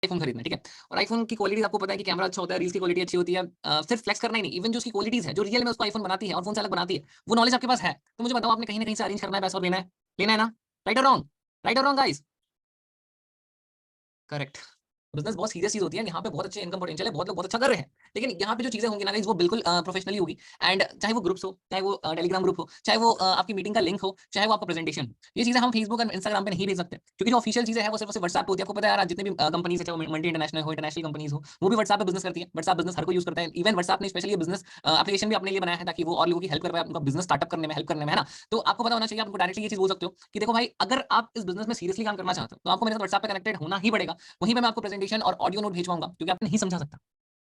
IPhone खरीदना है, ठीक है? और आईफोन की क्वालिटी आपको पता है कि कैमरा अच्छा होता है, रील्स की क्वालिटी अच्छी होती है। सिर्फ फ्लेक्स करना ही नहीं, इवन जो उसकी क्वालिटीज़ है, जो रियल में उसको आईफोन बनाती है और फ़ोन से अलग बनाती है, वो नॉलेज आपके पास है। तो मुझे बताओ आपने कहीं न कहीं से अरेंज करना है, पैसा और लेना है? लेना है ना? राइट और रॉन्ग? राइट और रॉन्ग गाइज़? करेक्ट। बिज़नेस बहुत सीरियस चीज़ होती है, यहाँ पे बहुत अच्छे इनकम पोटेंशियल है, बहुत लोग बहुत अच्छा कर रहे हैं। लेकिन यहाँ पे जो चीज़ें होंगी ना गाइस वो बिल्कुल प्रोफेशनली होगी एंड चाहे वो ग्रुप्स हो, चाहे वो टेलीग्राम ग्रुप हो, चाहे वो आपकी मीटिंग का लिंक हो, चाहे वो आपका प्रेजेंटेशन हो। ये चीज़ें हम फेसबुक और इंस्टाग्राम पे नहीं भेज सकते क्योंकि जो ऑफिशियल चीज़ें हैं वो सिर्फ और सिर्फ व्हाट्सएप पे होती है। आपको पता है यार आज जितनी भी कंपनीज़ है, चाहे वो मल्टी इंटरनेशनल हो, इंटरनेशनल कंपनीज़ हो, वो भी व्हाट्सएप पे बिज़नेस करती है। व्हाट्सएप बिज़नेस हर कोई यूज़ करता है। इवन व्हाट्सएप ने स्पेशली ये बिज़नेस एप्लीकेशन भी अपने लिए बनाया है ताकि वो और लोगों की हेल्प कर पाए, उनका बिज़नेस स्टार्टअप करने में हेल्प करने में, है ना? तो आपको पता होना चाहिए, आप उनको डायरेक्टली ये चीज़ बोल सकते हो कि देखो भाई अगर आप इस बिज़नेस में सीरियसली काम करना चाहते हो, तो आपको मेरे साथ व्हाट्सएप पे कनेक्टेड होना ही पड़ेगा। वहीं पे मैं आपको प्रेजेंटेशन और ऑडियो नोट भेजवाऊँगा क्योंकि आपको नहीं समझा सकता।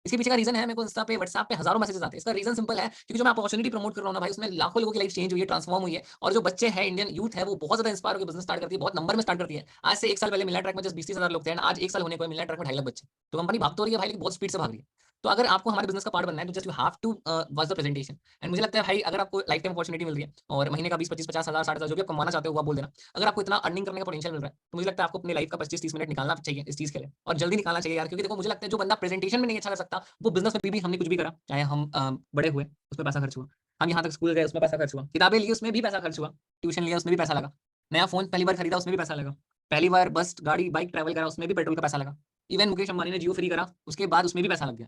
इसके पीछे का रीज़न है मेरे को इंस्टा पे, व्हाट्सएप पे हज़ारों मैसेजेस आते हैं। इसका रीज़न सिंपल है क्योंकि जो मैं अपॉर्च्युनिटी प्रमोट कर रहा हूँ ना भाई, उसमें लाखों लोगों की लाइफ चेंज हुई है, ट्रांसफॉर्म हुई है और जो बच्चे हैं, इंडियन यूथ है, वो बहुत ज़्यादा इंस्पायर होके बिज़नेस स्टार्ट करती है, बहुत नंबर में स्टार्ट करती है। आज से 1 साल पहले मिलना ट्रैक में जस्ट 20-30 हज़ार लोग थे एंड आज 1 साल होने को है, मिलना ट्रैक में 2.5 लाख बच्चे। तो कंपनी भाग तो रही है भाई, लेकिन बहुत स्पीड से भाग रही है। तो अगर आपको हमारे बिज़नेस का पार्ट बनना है, तो just you have to watch the presentation and मुझे लगता है भाई अगर आपको लाइफ टाइम अपॉर्च्युनिटी मिल रही है और महीने का 20-25, 50,000, 60,000 जो भी आप कमाना चाहते हो, वो आप बोल देना। अगर आपको इतना अर्निंग करने का पोटेंशियल मिल रहा है, तो मुझे लगता है आपको अपनी लाइफ का 25-30 मिनट निकालना चाहिए इस चीज़ के लिए और जल्दी निकालना चाहिए यार, क्योंकि देखो मुझे लगता है जो बंदा प्रेजेंटेशन में नहीं अच्छा कर सकता, वो बिज़नेस में भी हमने कुछ भी करा, चाहे हम बड़े हुए, उसमें पैसा खर्च हुआ। हम यहाँ तक स्कूल गए, उसमें पैसा खर्च हुआ। किताबें ली, उसमें भी पैसा खर्च हुआ। ट्यूशन लिया, उसमें भी पैसा लगा। नया फ़ोन पहली बार खरीदा, उसमें भी पैसा लगा। पहली बार बस, गाड़ी, बाइक ट्रैवल करा, उसमें भी पेट्रोल का पैसा लगा। इवन मुकेश अंबानी ने जियो फ्री करा, उसके बाद उसमें भी पैसा लग गया।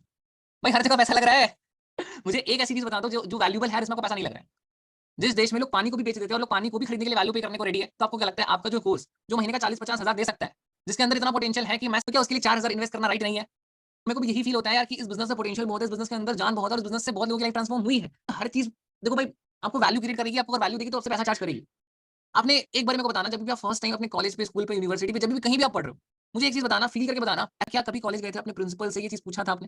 भाई हर जगह पैसा लग रहा है। मुझे एक ऐसी चीज़ बता दो जो जो वैल्यूएबल है, जिसमें आपको पैसा नहीं लग रहा है। जिस देश में लोग पानी को भी बेच देते हैं और लोग पानी को भी खरीदने के लिए वैल्यू पे करने को रेडी है, तो आपको क्या लगता है आपका जो कोर्स, जो महीने का 40-50 हज़ार दे सकता है, जिसके अंदर इतना पोटेंशियल है कि मैं तो क्या उसके लिए 4,000 इन्वेस्ट करना राइट नहीं है? मेरे को भी यही फील होता है यार कि इस बिज़नेस में पोटेंशियल बहुत है, इस बिज़नेस के अंदर जान बहुत है और इस बिज़नेस से बहुत लोगों की लाइफ ट्रांसफॉर्म हुई है। हर चीज़ देखो भाई, आपको वैल्यू क्रिएट करेगी, आपको अगर वैल्यू देगी तो आपसे पैसा चार्ज करेगी। आपने एक बार मेरे को बताना, जब भी आप फर्स्ट टाइम अपने कॉलेज पे, स्कूल पे, यूनिवर्सिटी पे, जब भी कहीं भी आप पढ़ रहे हो, मुझे एक चीज़ बताना, फ़ील करके बताना, क्या कभी कॉलेज गए थे अपने प्रिंसिपल से ये चीज़ पूछा था आपने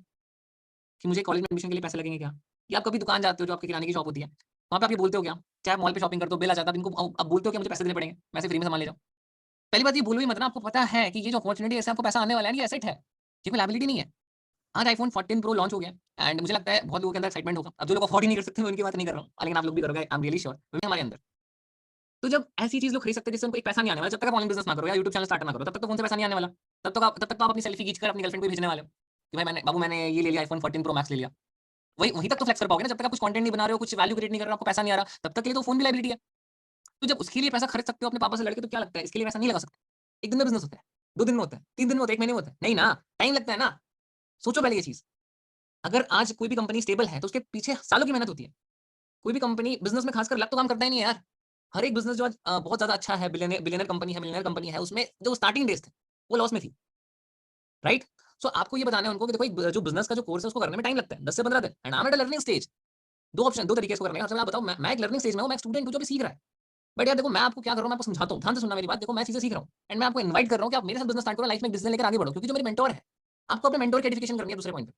कि मुझे कॉलेज में एडमिशन के लिए पैसे लगेंगे क्या? या आप कभी दुकान जाते हो जो आपकी किराने की शॉप होती है, वहाँ पे आप ये बोलते हो क्या? चाहे आप मॉल पे शॉपिंग करते हो, बिल आ जाता है, अब इनको अब बोलते हो क्या मुझे पैसे देने पड़ेंगे, मैं इसे फ्री में सामान ले जाऊँ। पहली बात ये भूलो ही मत ना, आपको पता है कि ये जो अपॉर्च्युनिटी है इससे आपको पैसा आने वाला है, ये एसेट है, ये कोई लायबिलिटी नहीं है। आज आईफ़ोन 14 प्रो लॉन्च हो गया है एंड मुझे लगता है बहुत लोगों के अंदर एक्साइटमेंट होगा। अब जो लोग अफोर्ड ही नहीं कर सकते मैं उनकी बात नहीं कर रहा हूँ, लेकिन आप लोग भी करोगे, आई एम रियली श्योर, वो भी हमारे अंदर। तो जब ऐसी चीज़ लोग खरीद सकते हैं जिससे उनको एक पैसा नहीं आने वाला, जब तक आप ऑनलाइन बिज़नेस ना करो या यूट्यूब चैनल स्टार्ट ना करो, तब तक तो फ़ोन से पैसा नहीं आने वाला। तब तक तो आप अपनी सेल्फी खींचकर अपनी गर्लफ्रेंड को भी भेजने वाले हो कि भाई मैंने ये ले लिया, आईफ़ोन 14 प्रो मैक्स ले लिया। वही वहीं तक तो फ्लेक्स कर पाओगे ना, जब तक आप कुछ कंटेंट नहीं बना रहे हो, कुछ वैल्यू क्रिएट नहीं कर रहे हो, आपको पैसा नहीं आ रहा, तब तक के लिए तो फ़ोन भी लायबिलिटी है। तो जब उसके लिए पैसा खर्च सकते हो अपने पापा से लड़के, तो क्या लगता है इसके लिए पैसा नहीं लगा सकते? 1 दिन में बिज़नेस होता है, 2 दिन में होता है, 3 दिन में होता है, 1 महीने में होता है। नहीं ना, टाइम लगता है ना। सोचो पहले ये चीज़। अगर आज कोई भी कंपनी स्टेबल है, तो उसके पीछे सालों की मेहनत होती है। कोई भी कंपनी बिज़नेस में खासकर लक तो काम करता ही नहीं है यार। हर एक बिज़नेस जो आज बहुत ज़्यादा अच्छा है, बिलियनियर कंपनी है, उसमें जो स्टार्टिंग डेज़ थे, वो लॉस में थी, राइट? सो आपको ये बताना है उनको कि देखो एक जो बिज़नेस का जो कोर्स है उसको करने में टाइम लगता है, 10 से 15 दिन and I am at a learning stage. 2 तरीके से इसको करने का। सबसे पहले आप बताओ, मैं एक लर्निंग स्टेज में हूँ, मैं एक स्टूडेंट हूँ जो अभी सीख रहा है। बट यार देखो मैं आपको क्या कर रहा हूँ, मैं आपको समझाता हूँ, ध्यान से सुनना मेरी बात। देखो मैं चीज़ें सीख रहा हूँ एंड मैं आपको इनवाइट कर रहा हूँ कि आप मेरे साथ बिज़नेस स्टार्ट करो, लाइफ में एक डिसीजन लेकर आगे बढ़ो, क्योंकि जो मेरे मेंटर है, आपको अपने मेंटर की एडिफिकेशन करनी है दूसरे पॉइंट पे।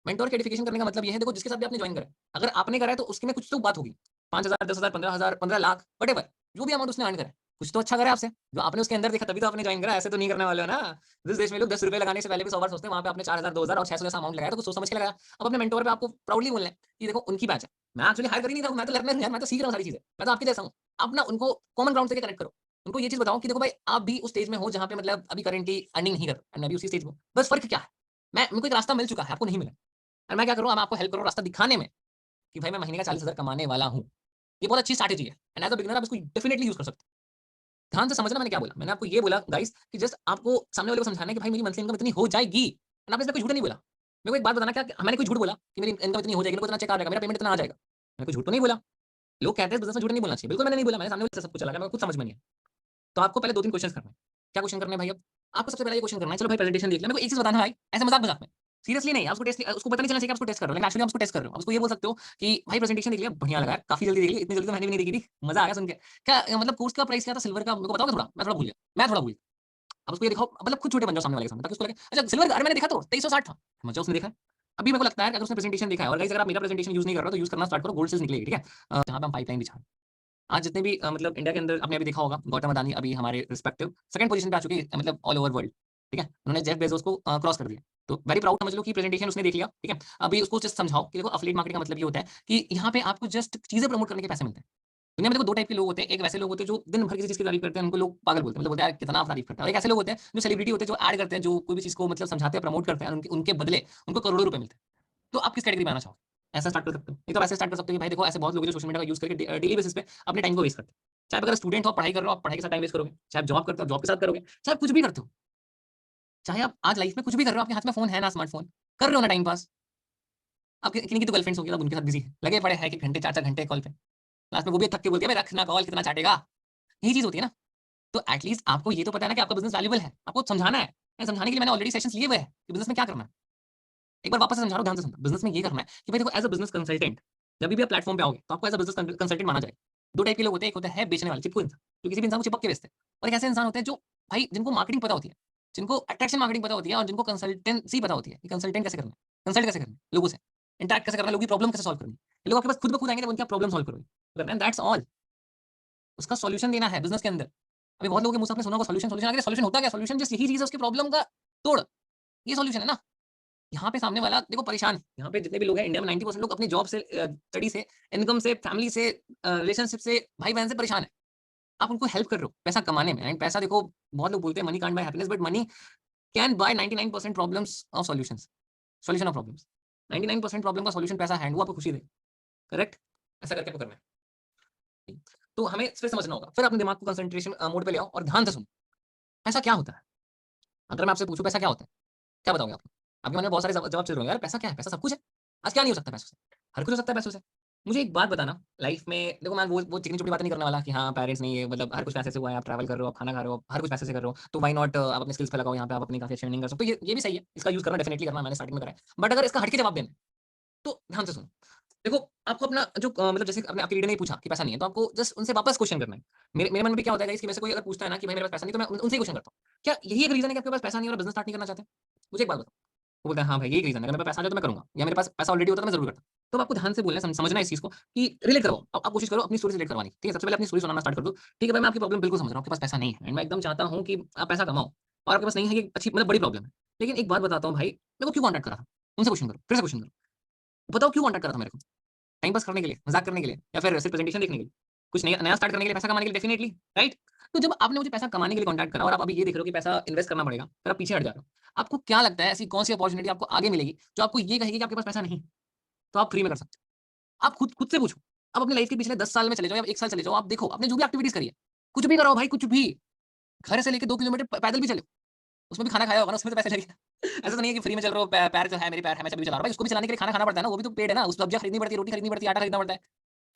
मेंटर की एडिफिकेशन करने का मतलब ये है, देखो जिसके साथ भी आपने जॉइन करा है, अगर आपने करा है तो उसके में कुछ तो बात होगी। 5,000, 10,000, 15,000, 15 लाख, व्हाटएवर, जो भी अमाउंट उसने अर्न करा है, कुछ तो अच्छा करा है आपसे, जो आपने उसके अंदर देखा तभी तो आपने जॉइन करा। ऐसे तो नहीं करने वाले हो ना। जिस देश में लोग ₹10 लगाने से पहले भी 100 बार सोचते हैं, वहाँ पे आपने 4,000, 2,000 और 600 जैसा अमाउंट लगाया, तो कुछ सोच समझ के लगाया। अब अपने मेंटर पे आपको प्राउडली बोलना है कि देखो उनकी बैच है। मैं एक्चुअली हायर कर ही नहीं रहा हूँ, मैं तो लर्नर हूँ यार, मैं तो सीख रहा हूँ सारी चीज़ें। मैं तो आपके जैसा हूँ। आप ना उनको कॉमन ग्राउंड से कनेक्ट करो। उनको ये चीज़ बताओ कि देखो भाई आप भी उस स्टेज में हो जहाँ पे मतलब अभी करंटली अर्निंग नहीं कर रहे हो, मैं भी उसी स्टेज में हूँ। बस फ़र्क क्या है? मेरे को एक रास्ता मिल चुका है, आपको नहीं मिला। और मैं क्या कर रहा हूँ, मैं आपको हेल्प कर रहा हूँ रास्ता दिखाने में कि भाई मैं महीने का 40,000 कमाने वाला हूँ। ये बहुत अच्छी स्ट्रैटेजी है एंड एज़ अ बिगिनर आप इसको डेफिनिटली यूज़ कर सकते हो। ध्यान से समझना मैंने क्या बोला। मैंने आपको ये बोला गाइस कि जस्ट आपको सामने वाले को समझाना है कि भाई मेरी मंथली इनकम इतनी हो जाएगी एंड आपने इसमें कोई झूठ नहीं बोला। मेरे को एक बात बताना, क्या मैंने कोई झूठ बोला कि मेरी इनकम इतनी हो जाएगी, मेरे को इतना चेक आ जाएगा, मेरा पेमेंट इतना आ जाएगा? मैंने कोई झूठ तो नहीं बोला। लोग कहते हैं बिज़नेस में झूठ नहीं बोलना चाहिए। बिल्कुल मैंने नहीं बोला, मैंने सामने वाले से सब कुछ चला गया, मेरे को खुद समझ में नहीं है। तो आपको पहले 2-3 क्वेश्चन्स करने हैं। क्या क्वेश्चन करने हैं भाई अब? आपको सबसे पहले ये क्वेश्चन करना है, चलो भाई प्रेजेंटेशन देख लिया। मेरे को एक चीज़ बताना है भाई, ऐसे मज़ाक-मज़ाक में। सीरियसली नहीं, आप उसको उसको पता नहीं चलना चाहिए कि आप उसको टेस्ट कर रहे हो, लेकिन एक्चुअली आप उसको टेस्ट कर रहे हो। आप उसको ये बोल सकते हो कि भाई प्रेजेंटेशन देख लिया, बढ़िया लगा यार, काफ़ी जल्दी देख ली, इतनी जल्दी तो मैंने भी नहीं देखी थी, मज़ा आ गया सुन के। क्या मतलब कोर्स का प्राइस क्या था सिल्वर का, मेरे को बताओगे थोड़ा? मैं थोड़ा भूल गया, मैं थोड़ा भूल गया। अब उसको ये दिखाओ, मतलब खुद छोटे बन जाओ सामने वाले के सामने, ताकि उसको लगे अच्छा सिल्वर का, अरे मैंने देखा तो 2360 था। समझ जाओ उसने देखा है। अभी मेरे को लगता है कि अगर उसने प्रेजेंटेशन देखा है, और गाइस अगर आप मेरा प्रेजेंटेशन यूज़ नहीं कर रहे हो तो यूज़ करना स्टार्ट करो, गोल्ड सेल्स निकलेगी, ठीक है? जहाँ पे हम पाइपलाइन बिछा रहे हैं। आज जितने भी मतलब इंडिया के अंदर आपने अभी देखा होगा, गौतम अदानी अभी हमारे रिस्पेक्टिव 2nd पोज़ीशन पे आ चुके हैं, मतलब ऑल ओवर वर्ल्ड, ठीक है? उन्होंने जेफ बेज़ोस को क्रॉस कर दिया। तो वेरी प्राउड समझ लो कि प्रेजेंटेशन उसने देख लिया, ठीक है? अभी उसको जस्ट समझाओ कि देखो एफिलिएट मार्केटिंग का मतलब ये होता है कि यहाँ पे आपको जस्ट चीज़ें प्रमोट करने के पैसे मिलते हैं। दुनिया में देखो 2 टाइप के लोग होते हैं। एक वैसे लोग होते हैं जो दिन भर किसी चीज़ की तारीफ करते हैं, उनको लोग पागल बोलते हैं। मतलब बोलते हैं यार कितना आप तारीफ करते हैं। और एक ऐसे लोग होते हैं जो सेलिब्रिटी होते हैं, जो ऐड करते हैं, जो कोई भी चीज़ को मतलब समझाते हैं, प्रमोट करते हैं, उनके उनके बदले उनको करोड़ों रुपए मिलते हैं। तो आप किस कैटेगरी में आना चाहोगे? ऐसा स्टार्ट कर सकते हो। नहीं तो ऐसे स्टार्ट कर सकते हो कि भाई देखो ऐसे बहुत लोग हैं जो सोशल मीडिया का यूज़ करके डेली बेसिस पे अपने टाइम को वेस्ट करते हैं। चाहे आप अगर स्टूडेंट हो, आप पढ़ाई कर रहे हो, आप पढ़ाई के साथ टाइम वेस्ट करोगे। चाहे आप जॉब करते हो, आप जॉब के साथ करोगे। चाहे आप कुछ भी करते हो, चाहे आप आज लाइफ में कुछ भी कर रहे हो, आपके हाथ में फ़ोन है ना, स्मार्टफ़ोन, कर रहे हो ना टाइम पास। आपके किन्हीं की तो गर्लफ्रेंड्स होंगी, आप उनके साथ बिज़ी हैं। लगे पड़े हैं कि घंटे 4-4 घंटे कॉल पे। लास्ट में वो भी थक के बोलती है, "बे रख ना कॉल, कितना चाटेगा?" यही चीज़ होती है ना। तो एट लीस्ट आपको ये तो पता है ना कि आपका बिज़नेस वैल्यूएबल है। आपको समझाना है। समझाने के लिए मैंने ऑलरेडी सेशंस लिए हुए हैं कि बिज़नेस में क्या करना है। एक बार वापस से समझा रहा हूँ, ध्यान से सुनना। बिज़नेस में ये करना है कि भाई देखो एज़ अ बिज़नेस कंसल्टेंट जब भी आप प्लेटफ़ॉर्म पे आओगे, तो आपको एज़ अ बिज़नेस कंसल्टेंट माना जाएगा। 2 टाइप के लोग होते हैं, एक होता है बेचने वाले, चिपकू इंसान, जो किसी भी इंसान को चिपक के बेचते हैं। और एक ऐसे इंसान होते हैं जो भाई जिनको मार्केटिंग पता होती है, जिनको अट्रैक्शन मार्केटिंग पता होती है और जिनको कंसल्टेंसी पता होती है कि कंसल्टेंट कैसे करना है, कंसल्ट कैसे करना है लोगों से, इंटरैक्ट कैसे करना है, लोगों की प्रॉब्लम कैसे सॉल्व करनी है। ये लोग आपके पास खुद ब खुद आएँगे जब उनकी आप प्रॉब्लम सॉल्व करोगे। करना है दैट्स ऑल। उसका सॉल्यूशन देना है बिज़नेस के अंदर। अभी बहुत लोगों के मुँह से आपने सुना होगा सॉल्यूशन, सॉल्यूशन आगे सॉल्यूशन होता क्या है? सॉल्यूशन जस्ट यही चीज़ है उसकी प्रॉब्लम का तोड़, ये सॉल्यूशन है ना। यहाँ पे सामने वाला देखो परेशान है। यहाँ पे जितने भी लोग हैं इंडिया में 90% लोग अपनी जॉब से स्टडी से, इनकम से, फैमिली से, रिलेशनशिप से, भाई-बहन से परेशान है। आप उनको हेल्प कर रहे हो पैसा कमाने में एंड पैसा देखो बहुत लोग बोलते हैं money can't buy happiness but money can buy 99% problems of solutions solution of problems. 99% problem का सॉल्यूशन पैसा है एंड वो आपको खुशी दे। करेक्ट? ऐसा करके आपको करना है। तो हमें फिर समझना होगा। फिर अपने दिमाग को कंसंट्रेशन मोड पे ले आओ और ध्यान से सुनो। पैसा क्या होता है? अगर मैं आपसे पूछूँ पैसा क्या होता है? क्या बताओगे आप? आपके मन में बहुत सारे जवाब चल रहे होंगे, यार पैसा क्या है? पैसा सब कुछ है। आज क्या नहीं हो सकता पैसों से? हर कुछ हो सकता है पैसों से। मुझे एक बात बताना, लाइफ में देखो मैं वो चिकनी-चुपड़ी बातें नहीं करने वाला कि हाँ, पेरेंट्स नहीं है मतलब हर कुछ पैसे से हुआ है, आप ट्रैवल कर रहे हो, आप खाना खा रहे हो, हर कुछ पैसे से कर रहे हो, तो व्हाई नॉट आप अपने स्किल्स पे लगाओ यहाँ पे आप अपनी काफ़ी अच्छी अर्निंग कर सकते हो। तो ये भी सही है, इसका यूज़ करना डेफिनिटली करना मैंने स्टार्टिंग में करा है। बट अगर इसका हट के जवाब देना है, तो ध्यान से सुनो। देखो, आपको अपना जो मतलब जैसे आपने आपके लीडर ने ही पूछा कि पैसा नहीं है, तो आपको जस्ट उनसे वापस क्वेश्चन करना है। मेरे मेरे मन में भी क्या होता है गाइस कि वैसे कोई अगर पूछता है ना कि भाई मेरे पास पैसा नहीं, तो मैं उनसे ही क्वेश्चन करता हूँ। क्या यही एक रीज़न है कि आपके पास पैसा नहीं है और बिज़नेस स्टार्ट नहीं करना चाहते? मुझे एक बात बताओ। वो बोलता है, "हाँ भाई, यही रीज़न है, अगर मेरे पास पैसा आ जाए तो मैं करूँगा या मेरे पास पैसा ऑलरेडी होता तो मैं ज़रूर करता।" तो आपको ध्यान से बोलना है, समझना है इस चीज़ को कि रिलेट करो। आप कोशिश करो अपनी स्टोरी से रिलेट करवाने की, ठीक है? सबसे पहले अपनी स्टोरी सुनाना स्टार्ट कर दो। ठीक है भाई, मैं आपकी प्रॉब्लम बिल्कुल समझ रहा हूँ, आपके पास पैसा नहीं है एंड मैं एकदम चाहता हूँ कि आप पैसा कमाओ और आपके पास नहीं है, ये अच्छी मतलब बड़ी प्रॉब्लम है। लेकिन एक बात बताता हूँ भाई, मेरे को क्यों कॉन्टैक्ट करा था? उनसे क्वेश्चन करो, फिर से क्वेश्चन करो। बताओ क्यों कॉन्टैक्ट करा था मेरे को? टाइम पास करने के लिए, मज़ाक करने के लिए या फिर सिर्फ प्रेजेंटेशन देखने के लिए? कुछ नया नया स्टार्ट करने के लिए, पैसा कमाने के लिए डेफिनिटली, राइट? तो जब आपने मुझे पैसा कमाने के लिए कॉन्टैक्ट करा और आप अभी ये देख रहे हो कि पैसा इन्वेस्ट करना पड़ेगा, फिर आप पीछे हट जा रहे हो। आपको क्या लगता है ऐसी कौन-सी अपॉर्च्युनिटी आपको आगे मिलेगी, जो आपको ये कहेगी कि आपके पास पैसा नहीं, तो आप फ्री में कर सकते हो? आप खुद खुद से पूछो। आप अपनी लाइफ के पिछले 10 साल में चले जाओ या 1 साल चले जाओ, आप देखो, आपने जो भी एक्टिविटीज़ करी है, कुछ भी करो भाई, कुछ भी। घर से लेके 2 किलोमीटर पैदल भी चलो, उसमें भी खाना खाया होगा ना, उसमें तो पैसे लगे। ऐसा तो नहीं है कि फ्री में चल रहे हो, पैर जो है मेरे पैर है, मैं चल भी चला रहा हूँ। भाई उसको भी चलाने के लिए खाना खाना पड़ता है ना, वो भी तो पेड है ना, उस सब्जियाँ खरीदनी पड़ती है, रोटी खरीदनी पड़ती है, आटा खरीदना पड़ता है।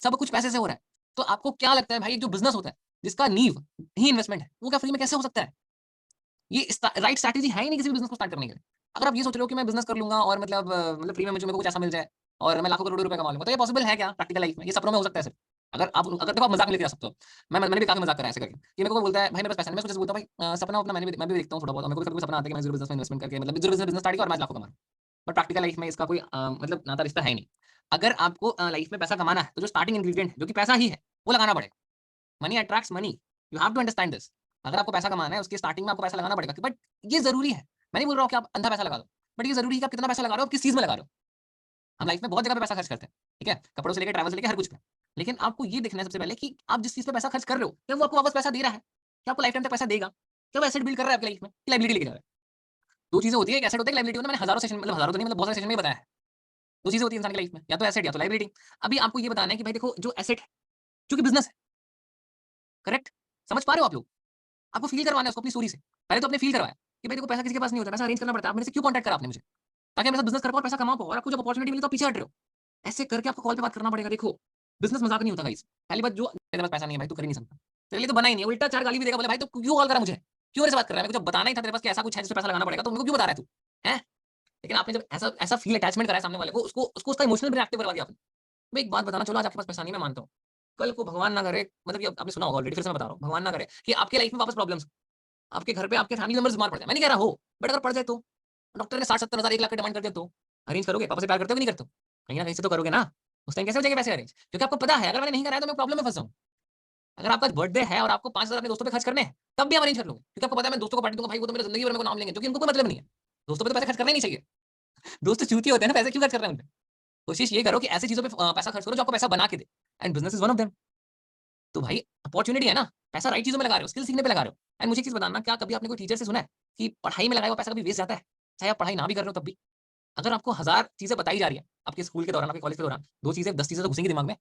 सब कुछ पैसे से हो रहा है। तो आपको क्या लगता है भाई जो बिज़नेस होता है, जिसका नींव ही इन्वेस्टमेंट है, वो क्या फ्री में कैसे हो सकता है? ये राइट स्ट्रैटेजी है ही नहीं किसी भी बिज़नेस को स्टार्ट करने के लिए। अगर आप ये सोच रहे हो कि मैं बिज़नेस कर लूँगा और मतलब फ्री में मुझे मेरे को कुछ ऐसा मिल जाए और मैं लाखों करोड़ों रुपए कमा लूँगा, तो ये पॉसिबल है क्या प्रैक्टिकल लाइफ़ में? ये सपनों में हो सकता है सिर्फ। अगर देखो आप मज़ाक में लेके जा सकते हो। मैंने भी काफ़ी मज़ाक करा है ऐसे करके। ये मेरे को बोलता है, "भाई मेरे पास पैसा नहीं है।" मैं उसको जैसे बोलता हूँ, "भाई सपना अपना मैं भी देखता हूँ थोड़ा बहुत और मेरे को भी कभी-कभी सपना आता है कि मैं ज़ीरो बिज़नेस में इन्वेस्टमेंट करके मतलब ज़ीरो बिज़नेस स्टार्ट किया और मैं आज लाखों कमा रहा हूँ।" बट प्रैक्टिकल लाइफ़ में इसका कोई मतलब नाता रिश्ता है ही नहीं। अगर आपको लाइफ़ में पैसा कमाना है, तो जो स्टार्टिंग इंग्रीडिएंट है, जो कि पैसा ही है, वो लगाना पड़ेगा। Money attracts money. You have to understand this. अगर आपको पैसा कमाना है, उसकी स्टार्टिंग में आपको पैसा लगाना पड़ेगा। बट ये ज़रूरी है। मैं नहीं बोल रहा हूँ कि आप अंधा पैसा लगा दो। बट ये ज़रूरी है कि आप कितना पैसा लगा रहे हो, आप किस चीज़ में लगा रहे हो। हम लाइफ में बहुत जगह पे पैसा खर्च करते हैं, ठीक है? कपड़ों से लेके ट्रैवल से लेके हर कुछ पे। लेकिन आपको ये देखना है सबसे पहले कि आप जिस चीज़ पे पैसा खर्च कर रहे हो, क्या वो आपको वापस पैसा दे रहा है? क्या आपको लाइफ टाइम तक पैसा देगा? क्या वो एसेट बिल्ड कर रहा है आपकी लाइफ में? कि लायबिलिटी लेके जा रहा है? 2 चीज़ें होती है, एक एसेट होता है, एक लायबिलिटी होता है। मैंने हज़ारों सेशन मतलब हज़ारों तो नहीं मतलब बहुत सारे सेशन में ही बताया है। 2 चीज़ें होती है इंसान की लाइफ में, या तो एसेट या तो लायबिलिटी। अभी आपको ये बताना है कि भाई देखो जो एसेट है, जो कि बिज़नेस है, करेक्ट? समझ पा रहे हो आप लोग? आपको फ़ील करवाना है उसको अपनी स्टोरी से। पहले तो आपने फ़ील करवाया कि भाई देखो पैसा किसी के पास नहीं होता, पैसा अरेंज करना पड़ता है। आप मेरे से क्यों कॉन्टैक्ट करा आपने मुझे? ताकि मैं मेरे साथ बिज़नेस कर पाऊँ और पैसा कमा पाऊँ और आपको जब अपॉर्च्युनिटी मिली तो आप पीछे हट रहे हो। ऐसे करके आपको कॉल पे बात करना पड़ेगा। देखो, बिज़नेस मज़ाक नहीं होता गाइस। पहली बात जो तेरे पास पैसा नहीं है भाई, तू कर ही नहीं सकता। तेरे लिए तो बना ही नहीं है। उल्टा 4 गाली भी देगा, बोले भाई तू क्यों कॉल करा मुझे? क्यों मेरे से बात कर रहा है? मेरे को जब बताना ही था तेरे पास कि ऐसा कुछ है जिसमें पैसा लगाना पड़ेगा, तो मेरे को क्यों बता रहा है तू? हैं? लेकिन आपने जब ऐसा ऐसा फ़ील अटैचमेंट कराया सामने वाले को, उसको उसको उसका इमोशनल रिएक्टिव करवा दिया आपने। मैं एक बात बताना, चलो आज आपके पास पैसा नहीं, मैं मानता हूँ। कल को भगवान ना करे, मतलब ये आपने सुना होगा ऑलरेडी, फिर से मैं बता रहा हूँ, भगवान ना करे कि आपकी लाइफ में वापस प्रॉब्लम्स, आपके घर पे आपके फैमिली मेंबर्स बीमार पड़ जाए। मैं नहीं कह रहा हो, बट अगर पड़ जाए तो? डॉक्टर ने 60-70 हज़ार 1 लाख का डिमांड कर दिया तो? अरेंज करोगे? पापा से प्यार करते हो कि नहीं करते हो? कहीं न कहीं से तो करोगे ना? उस टाइम कैसे हो जाएँगे पैसे अरेंज? क्योंकि आपको पता है अगर मैंने नहीं कराया तो मैं प्रॉब्लम में फँस जाऊँ। अगर आपका बर्थडे है और आपको 5,000 अपने दोस्तों पे खर्च करने हैं, तब भी आप अरेंज कर लोगे। क्योंकि आपको पता है मैं दोस्तों को पार्टी दूँगा, भाई वो तो मेरी ज़िंदगी भर मेरे को नाम लेंगे, जो कि उनको कोई मतलब नहीं है। दोस्तों पे तो पैसे खर्च करने ही नहीं चाहिए। दोस्त तो चूतिए होते हैं ना, पैसे क्यों खर्च कर रहे हैं उनपे? कोशिश ये करो कि ऐसी चीज़ों पे पैसा खर्च करो जो आपको पैसा बना के दे, and business is one of them. तो भाई अपॉर्चुनिटी है ना, पैसा राइट चीजों में लगा रहे हो, स्किल सीखने पे लगा रहे हो। एंड मुझे एक चीज बताना, क्या कभी आपने कोई टीचर से सुना है कि पढ़ाई में लगाया हुआ पैसा कभी वेस्ट जाता है, चाहे आप पढ़ाई ना भी कर रहे हो तब भी? अगर आपको 1000 चीजें बताई जा रही है आपके स्कूल के दौरान, आपके कॉलेज के दौरान, 2 चीजें 10 चीजें तो घुसेंगी दिमाग में,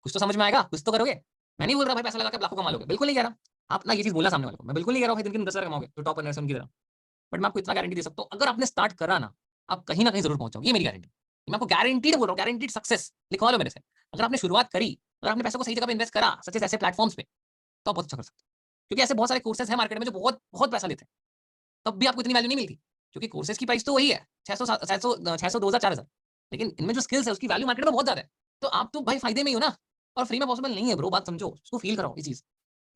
कुछ तो समझ में आएगा, कुछ तो करोगे। मैं नहीं बोल रहा भाई पैसा लगा के आप लाखों कमा लोगे, बिल्कुल नहीं कह रहा। आप ना ये चीज बोलना सामने वाले को, मैं बिल्कुल नहीं कह रहा हूँ दिन के 10,000 कमाओगे जो टॉप अर्नर्स हैं उनकी तरह। बट मैं आपको इतना गारंटी दे सकता हूँ, अगर आपने स्टार्ट करा ना, आप कहीं ना कहीं जरूर पहुंचोगे, ये मेरी गारंटी। मैं आपको गारंटीड बोल रहा हूँ, गारंटीड सक्सेस, लिखवा लो मेरे से। अगर आपने शुरुआत करी, अगर आपने पैसे को सही जगह पे इन्वेस्ट करा, सच ऐसे प्लेटफॉर्म्स पे, तो आप बहुत अच्छा कर सकते हो। क्योंकि ऐसे बहुत सारे कोर्सेज हैं मार्केट में जो बहुत बहुत पैसा लेते हैं, तब भी आपको इतनी वैल्यू नहीं मिलती, क्योंकि कोर्सेज की प्राइस तो वही है, 600 700 600 2000 4000, लेकिन इनमें जो स्किल्स है उसकी वैल्यू मार्केट में बहुत ज्यादा है। तो आप तो भाई फायदे में ही हो ना। और फ्री में पॉसिबल नहीं है ब्रो, बात समझो, उसको फील कराओ ये चीज।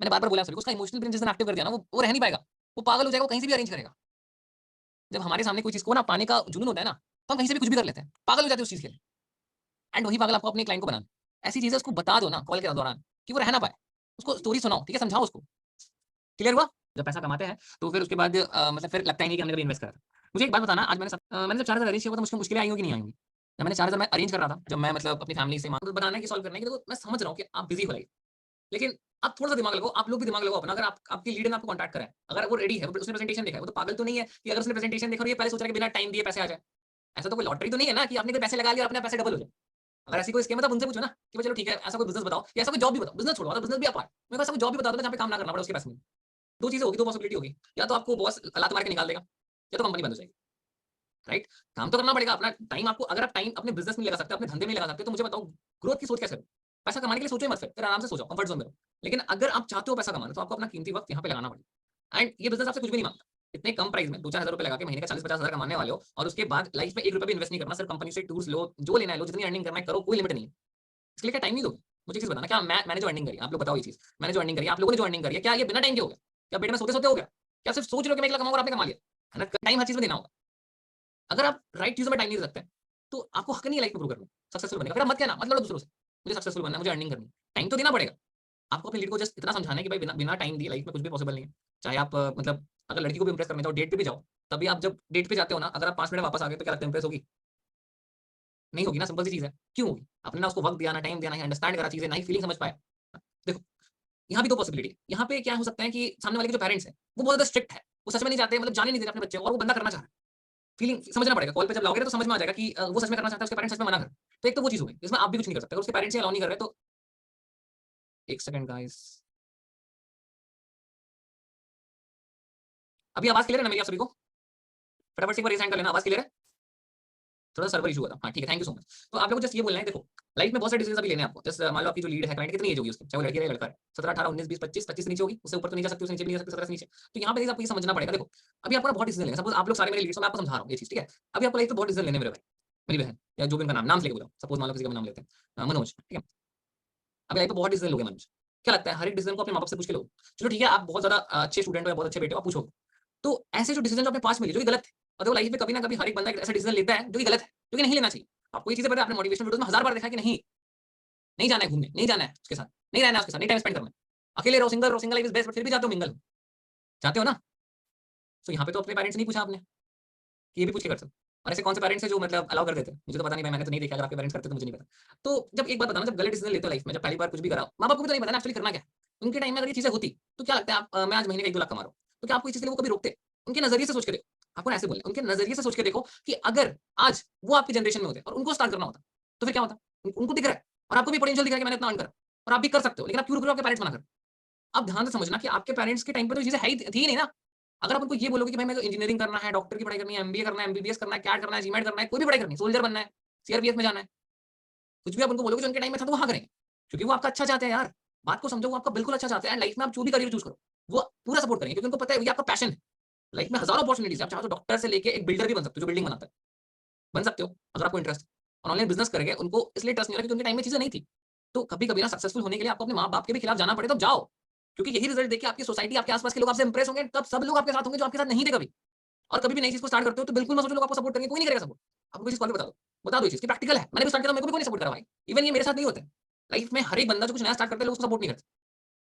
मैंने बार बार बोला सर, उसका इमोशनल ब्रेन जिस दिन एक्टिव कर दिया ना, वो रह नहीं पाएगा, वो पागल हो जाएगा, वो कहीं से भी अरेंज करेगा। जब हमारे सामने कोई चीज को ना पाने का जुनून होता है ना, तो हम कहीं से भी कुछ भी कर लेते हैं, पागल हो जाते हैं उस चीज के लिए। एंड वही पागल आपको अपने क्लाइंट को बनाना। ऐसी चीजें उसको बता दो ना कॉल के दौरान, कि वो रह ना पाए, उसको स्टोरी सुनाओ, ठीक है, समझाओ उसको। क्लियर हुआ? जब पैसा कमाते हैं तो फिर उसके बाद मतलब फिर लगता ही नहीं कि हमने कभी इन्वेस्ट करा था। मुझे एक बात बताना, आज मैंने जब 4000 अरेंज किया हुआ था, मुझे मुश्किलें आई होंगी नहीं आई होंगी? जब मैंने 4000 मैं अरेंज कर रहा था, जब मैं मतलब अपनी फैमिली से मांग तो बनाना है कि सॉल्व करना है कि देखो मैं समझ रहा हूँ कि आप बिजी हो रही है, लेकिन आप थोड़ा सा दिमाग लगाओ, आप लोग भी दिमाग लगाओ अपना। अगर आप आपकी लीडर ने आपको कॉन्टैक्ट करा है, अगर वो रेडी है, उसने प्रेजेंटेशन देखा है, वो तो पागल तो नहीं है कि अगर उसने प्रेजेंटेशन देखा और ये पहले सोच रहा है कि बिना टाइम दिए पैसे आ जाए। ऐसा तो कोई लॉटरी तो नहीं है ना कि आपने कोई पैसे लगा लिया और अपने पैसे डबल हो जाए। अगर ऐसी कोई स्कीम है तो आप उनसे पूछो ना कि भाई चलो ठीक है, ऐसा कोई बिजनेस बताओ या ऐसा कोई जॉब भी बताओ, बिजनेस छोड़ो, बिजनेस भी अपार्ट, मेरे को ऐसा कोई जॉब भी बता दो जहाँ पे काम ना करना पड़े उसके पैसे में। दो चीजें होगी, दो पॉसिबिलिटी होगी, या तो आपको बॉस लात मार के निकाल देगा, या तो कंपनी बंद हो जाएगी। राइट? काम तो करना पड़ेगा अपना टाइम आपको, अगर आप टाइम अपने बिजनेस में लगा सकते हो, अपने धंधे में लगा सकते हो, तो मुझे बताओ ग्रोथ की सोच कैसे करो? पैसा कमाने के लिए सोचो ही मत, फिर आराम से सो जाओ, कंफर्ट जोन में रहो। लेकिन अगर आप चाहते हो पैसा कमाना, तो आपको अपना कीमती वक्त यहाँ पे लगाना पड़ेगा। एंड ये बिजनेस आपसे कुछ भी नहीं मांगता। इतने कम प्राइस में 2-4 हज़ार रुपए लगा के महीने का 40-50 हज़ार कमाने वाले हो, और उसके बाद लाइफ में 1 रुपया भी इन्वेस्ट नहीं करना, सिर्फ कंपनी से टूल्स लो, जो लेना है लो, जितनी अर्निंग करना है करो, कोई लिमिट नहीं है। इसके लिए क्या टाइम नहीं दोगे? मुझे एक चीज बताना, क्या मैंने जो अर्निंग करी, आप लोग बताओ ये चीज, मैंने जो अर्निंग करी, आप लोगों ने जो अर्निंग करी है, क्या ये बिना टाइम के हो गया? क्या बेटे में सोते सोते हो गया? क्या सिर्फ सोच रहे हो कि मैं 1 लाख कमाऊंगा और आपने कमा लिया? टाइम हर चीज में देना होगा। अगर आप राइट चीजों में टाइम नहीं दे सकते, तो आपको हक नहीं है लाइफ में प्रूव करने, सक्सेसफुल बनने का। फिर आप मत कहना, मत लड़ो दूसरों से, मुझे सक्सेसफुल बनना है, मुझे अर्निंग करनी है। टाइम तो देना पड़ेगा। आपको अपनी लीड को जस्ट इतना समझाना है कि भाई बिना बिना टाइम दिए लाइफ में कुछ भी पॉसिबल नहीं है। चाहे आप मतलब अगर लड़की को भी इंप्रेस करने जाओ, डेट पे भी जाओ, तभी आप जब डेट पे जाते हो ना, अगर आप 5 मिनट वापस आ गए तो क्या लगता है, इंप्रेस होगी? नहीं होगी ना, सिंपल सी चीज है। क्यों होगी? आपने ना उसको वक्त दिया, ना टाइम दिया, ना अंडरस्टैंड करा चीजें, ना ही फीलिंग समझ पाया। देखो, यहाँ भी 2 पॉसिबिलिटी है। यहाँ पे क्या हो सकता है कि सामने वाले के जो पेरेंट्स हैं, वो बहुत ज़्यादा स्ट्रिक्ट है। वो सच में नहीं चाहते, मतलब जाने नहीं दे रहे अपने बच्चे को, और वो बंदा करना चाह रहा है। फीलिंग समझना पड़ेगा, कॉल पे जब लाओगे ना तो समझ में आ जाएगा कि वो सच में करना चाहता है, उसके पेरेंट्स सच में मना कर रहे हैं। तो एक तो वो चीज़ हो गई, इसमें आप भी कुछ नहीं कर सकते। अगर उसके पेरेंट्स ही अलाउ नहीं कर रहे तो 1 सेकंड गाइस, अभी आवाज़ क्लियर है ना मेरी आप सभी को? फटाफट से एक बार रेज़ हैंड कर लेना, आवाज़ क्लियर है? थोड़ा सर्वर इशू हुआ था। हाँ, ठीक है, थैंक यू सो मच। तो आप लोगों को जस्ट ये बोलना है, देखो लाइफ में बहुत सारे डिसीजन अभी लेने हैं आपको। जस्ट मान लो आपकी जो लीड है, क्लाइंट कितनी एज होगी उसकी, चाहे वो लड़की है या लड़का है, 17 18 19 20 25, 25 से नीचे होगी, उससे ऊपर तो नहीं जा सकती, उससे नीचे भी नहीं जा सकती, 17 से नीचे। तो यहाँ पे आपको ये समझना पड़ेगा, देखो अभी आपको ना बहुत डिसीजन लेने हैं। सपोज आप लोग सारे मेरे लीड्स हो, मैं आपको समझा रहा हूँ ये चीज, ठीक है? अभी आपको लाइफ में बहुत डिसीजन लेने हैं मेरे भाई, मेरी बहन, या जो भी उनका नाम से लेके बोला, सपोज मान लो किसी का भी नाम लेते हैं, मनोज, ठीक है? अभी लाइफ में बहुत डिसीजन लोगे मनोज, क्या लगता है हर एक डिसीजन को अपने माँ बाप से पूछ के लो? चलो ठीक है, आप बहुत ज्यादा अच्छे स्टूडेंट हो या बहुत अच्छे बेटे हो, आप पूछो। तो ऐसे जो डिसीजन जो अपने पास मिले, जो कि गलत है, और देखो लाइफ में कभी ना कभी हर एक बंदा एक ऐसा डिसीजन लेता है जो कि गलत है, जो कि नहीं लेना चाहिए। आपको ये चीजें पता है, आपने मोटिवेशनल वीडियोस में 1000 बार देखा है कि नहीं, नहीं जाना है घूमने, नहीं जाना है उसके साथ, नहीं रहना है उसके साथ, नहीं टाइम स्पेंड करना है। अकेले रहो, single life is best, but फिर भी जाते हो मिंगल, जाते हो ना? तो यहाँ पे तो अपने पेरेंट्स नहीं पूछा आपने, कि ये भी पूछ के कर सकते। और ऐसे कौन से पेरेंट्स हैं जो मतलब अलाउ कर देते हैं? मुझे तो पता नहीं भाई, मैंने तो नहीं देखा, अगर आपके पेरेंट्स करते तो मुझे नहीं पता। तो जब एक बात बताना, जब गलत डिसीजन लेते हो लाइफ में, जब पहली बार कुछ भी करा, माँ बाप को भी तो नहीं पता ना एक्चुअली करना क्या है। उनके टाइम में अगर ये चीजें होती, तो क्या लगता है आप, मैं आज महीने का 1-2 लाख कमा रहा हूँ, तो क्या आपको इस चीज के लिए वो कभी रोकते? उनके नजरिए से सोच के देखो, आपको ना ऐसे बोलना, उनके नजरिए से सोच के देखो कि अगर आज वो आपकी जनरेशन में होते और उनको स्टार्ट करना होता, तो फिर क्या होता? उनको दिख रहा है और आपको भी पोटेंशियल दिख रहा है कि मैंने इतना अर्न करा, और आप भी कर सकते हो, लेकिन आप क्यों रुक रहे हो? आपके पेरेंट्स मना कर। आप ध्यान से समझना कि आपके पेरेंट्स के टाइम पे तो चीजें है ही थी ही नहीं ना। अगर आप उनको ये बोलोगे कि भाई मेरे को इंजीनियरिंग करना है, डॉक्टर की पढ़ाई करनी है, एमबीए करना है, एमबीबीएस करना है, कैट करना है, जीमेट करना है, कोई भी पढ़ाई करनी है, सोल्जर बनना है, सीआरपीएफ में जाना है, कुछ भी आप उनको बोलोगे जो उनके टाइम में था, तो वहाँ करेंगे, क्योंकि वो आपका अच्छा चाहते हैं यार। बात को समझो, वो आपका बिल्कुल अच्छा चाहते हैं। लाइफ में आप जो भी करियर चूज करो, वो पूरा सपोर्ट करेंगे, क्योंकि उनको पता है ये आपका पैशन है। लाइफ में हजारों अपॉर्चुनिटीज है, आप चाहो तो डॉक्टर से लेके एक बिल्डर भी बन सकते हो, जो बिल्डिंग बनाता है, बन सकते हो अगर आपको इंटरेस्ट है। और ऑनलाइन बिजनेस करेंगे, उनको इसलिए ट्रस्ट नहीं हो रहा क्योंकि उनके टाइम में चीजें नहीं थी। तो कभी कभी ना सक्सेसफुल होने के लिए आपको अपने माँ बाप के भी खिलाफ जाना पड़े तो जाओ, क्योंकि यही रिजल्ट देखिए आपकी सोसाइटी, आपके आसपास के लोग आपसे इंप्रेस होंगे, तब सब लोग आपके साथ होंगे जो आपके साथ नहीं थे कभी। और कभी भी नई चीज को स्टार्ट करते हो तो बिल्कुल मत सोचो लोग आपको सपोर्ट करेंगे, कोई नहीं करेगा सपोर्ट। आपको कोई चीज कॉल पे बता दो ये चीज की प्रैक्टिकल है, मैंने भी स्टार्ट किया, मेरे को भी कोई नहीं सपोर्ट करा भाई। इवन ये मेरे साथ नहीं होते। लाइफ में हर एक बंदा जो कुछ नया स्टार्ट करता है, लोग उसको सपोर्ट नहीं करते।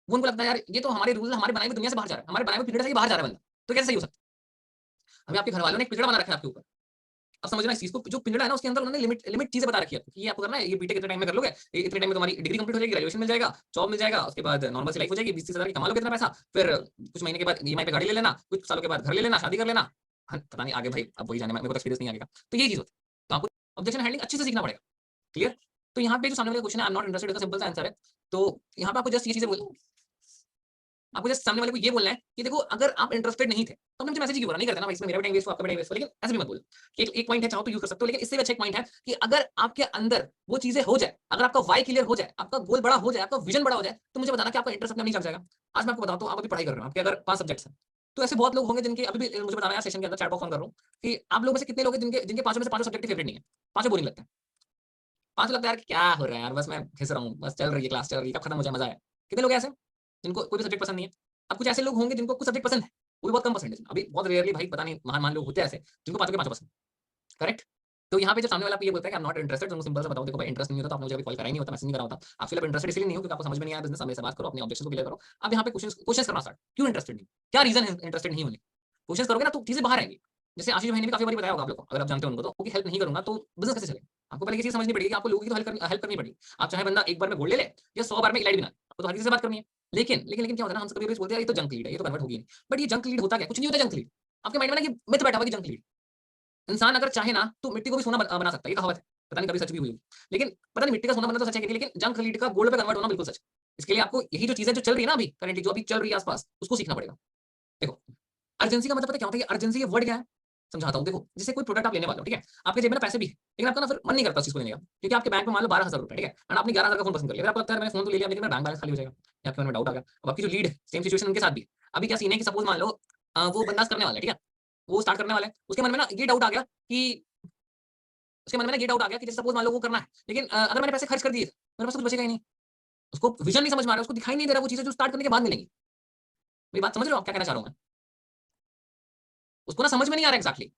वो उनको लगता है यार ये तो हमारे रूल्स, हमारे बनाए हुए दुनिया से बाहर जा रहा है, हमारे बनाए हुए पीरियड से बाहर जा रहा है बंदा, तो कैसे सही हो सकता है? अभी आपके घर वालों ने एक पिछड़ा बना रखा है आपके ऊपर, अब समझना इस चीज को, जो पिंजड़ा है ना उसके अंदर उन्होंने लिमिट चीजें बता रखी है कि ये आपको करना है, ये बीटेक इतने टाइम में कर लोगे, इतने टाइम में तुम्हारी डिग्री कंप्लीट हो जाएगी, ग्रेजुएशन मिल जाएगा, जॉब मिल जाएगा, उसके बाद नॉर्मल सी लाइफ हो जाएगी, 20-30 हजार की कमा लोगे इतना पैसा, फिर कुछ महीने के बाद ईएमआई पे गाड़ी ले लेना, कुछ सालों के बाद घर ले लेना, शादी कर लेना। पता नहीं आगे भाई, अब वही जाने में, मेरे को एक्सपीरियंस नहीं आगे का। तो ये चीज होती है, तो आपको ऑब्जेक्शन हैंडलिंग अच्छे से सीखना पड़ेगा। क्लियर? तो यहाँ पे जो सामने वाले क्वेश्चन है, आई एम नॉट इंटरेस्टेड, इसका सिंपल सा आंसर है। तो यहाँ पे आपको जस्ट ये चीजें बोल, आपको जस्ट सामने वाले को ये बोलना है कि देखो अगर आप इंटरेस्टेड नहीं थे तो मुझे मैसेज क्यों बोला, नहीं करते ना भाई, इसमें मेरा भी टाइम वेस्ट हो, आपका भी टाइम वेस्ट हो, लेकिन ऐसे भी मत बोलो। एक पॉइंट है, चाहो तो यूज कर सकते हो, लेकिन इससे भी अच्छा एक पॉइंट है कि अगर आपके अंदर वो चीजें हो जाए, अगर आपका वाई क्लियर हो जाए, आपका गोल बड़ा हो जाए, आपका विजन बड़ा हो जाए, तो मुझे बताना कि आपका इंटरेस्ट अपने नहीं चल जाएगा। आज मैं आपको बताता हूँ, आप अभी पढ़ाई कर रहे हो, आपके अगर 5 सब्जेक्ट्स हैं, तो ऐसे बहुत लोग होंगे जिनके अभी भी मुझे बताना है सेशन के अंदर, चैट बॉक्स ऑन कर रहा हूँ कि आप लोग में से कितने लोग हैं जिनके जिनके पांचों में से पांचों सब्जेक्ट फेवरेट नहीं है, पांचों बोरिंग लगते हैं, पांचों लगता है यार क्या हो रहा है यार, बस मैं घिस रहा हूँ, बस चल रही है क्लास, चल रही है, कब खत्म हो जाए, मजा है। कितने लोग ऐसे जिनको कोई भी सब्जेक्ट पसंद नहीं है? अब कुछ ऐसे लोग होंगे जिनको कुछ सब्जेक्ट पसंद है, वो भी बहुत कम परसेंटेज, अभी बहुत रेयरली भाई, पता नहीं महान महान लोग होते हैं ऐसे जिनको पांचों के पांचों पसंद। करेक्ट? तो यहाँ पे जो सामने वाला आपको ये बोलता है कि आई एम नॉट इंटरेस्टेड, तो सिंपल सा बताओ, देखो भाई इंटरेस्ट नहीं होता तो आपने मुझे अभी कॉल करा ही नहीं होता, मैसेज नहीं करा होता। आप सिर्फ इंटरेस्टेड इसलिए नहीं हो क्योंकि आपको समझ में नहीं आया बिजनेस, हमें से बात करो, अपने ऑब्जेक्शन को क्लियर करो। अब यहाँ पे क्वेश्चन करना स्टार्ट, क्यों इंटरेस्टेड नहीं, क्या रीजन है इंटरेस्टेड नहीं होने। क्वेश्चन करोगे ना तो चीजें बाहर आएंगी। जैसे आशीष भाई ने भी काफी बार बताया होगा आप लोग को, अगर आप जानते हो उनको, तो उनकी हेल्प नहीं करूंगा तो बिजनेस कैसे चलेगा। आपको पहले ये चीज समझनी पड़ेगी कि आपको लोगों की तो हेल्प करनी पड़ेगी। आप चाहे बंदा एक बार में गोल्ड ले या 100 बार में इलाइट भी ना, आपको तो हर किसी से बात करनी है। लेकिन क्या होता है ना, हम कभी बोलते हैं ये तो जंक लीड है, ये तो कन्वर्ट होगी नहीं। बट ये जंक लीड होता क्या, कुछ नहीं होता जंक लीड। आपके माइंड में ना ये मिथ बैठा हुआ कि जंक लीड, इंसान अगर चाहे ना तो मिट्टी को भी सोना बना सकता है, ये कहावत है, पता नहीं कभी सच भी हुई होगी। लेकिन पता नहीं मिट्टी का सोना बनना तो सच है कि नहीं, लेकिन जंक लीड का गोल्ड पे कन्वर्ट होना बिल्कुल सच है। इसके लिए आपको यही जो चीजें जो चल रही है ना अभी करंटली, जो अभी चल रही है आसपास, उसको सीखना पड़ेगा। देखो, अर्जेंसी का मतलब पता है क्या होता है, अर्जेंसी ये वर्ड क्या है, समझाता हूँ। देखो, जैसे कोई प्रोडक्ट आप लेने वाले हो, ठीक है, आपके जेब में ना पैसे भी है, लेकिन आपका ना फिर मन नहीं करता उस चीज को लेने का, क्योंकि आपके बैंक में मान लो 12,000 रुपए, ठीक है, और आपने 11,000 का फोन पसंद कर लिया, फिर आपको लगता है मैंने फोन तो ले लिया लेकिन मेरा बैंक बैलेंस खाली हो जाएगा, या आपके मन में डाउट आ गया। अब आपकी जो लीड है, सेम सिचुएशन उनके साथ भी है। अभी क्या सीन है कि सपोज मान लो वो बंदा करने वाला है, ठीक है, वो स्टार्ट करने वाला है, उसके मन में ना ये डाउट आ गया कि उसके मन में ना ये डाउट आ गया कि जैसे सपोज मान लो वो करना है, लेकिन अगर मैंने पैसे खर्च कर दिए मेरे पास कुछ बचेगा ही नहीं। उसको विजन नहीं समझ में आ रहा है, उसको दिखाई नहीं दे रहा वो चीजें जो स्टार्ट करने के बाद मिलेंगी। मेरी बात समझ रहे हो आप क्या कहना चाह रहा हूँ मैं? उसको ना समझ में नहीं आ रहा एक्जैक्टली।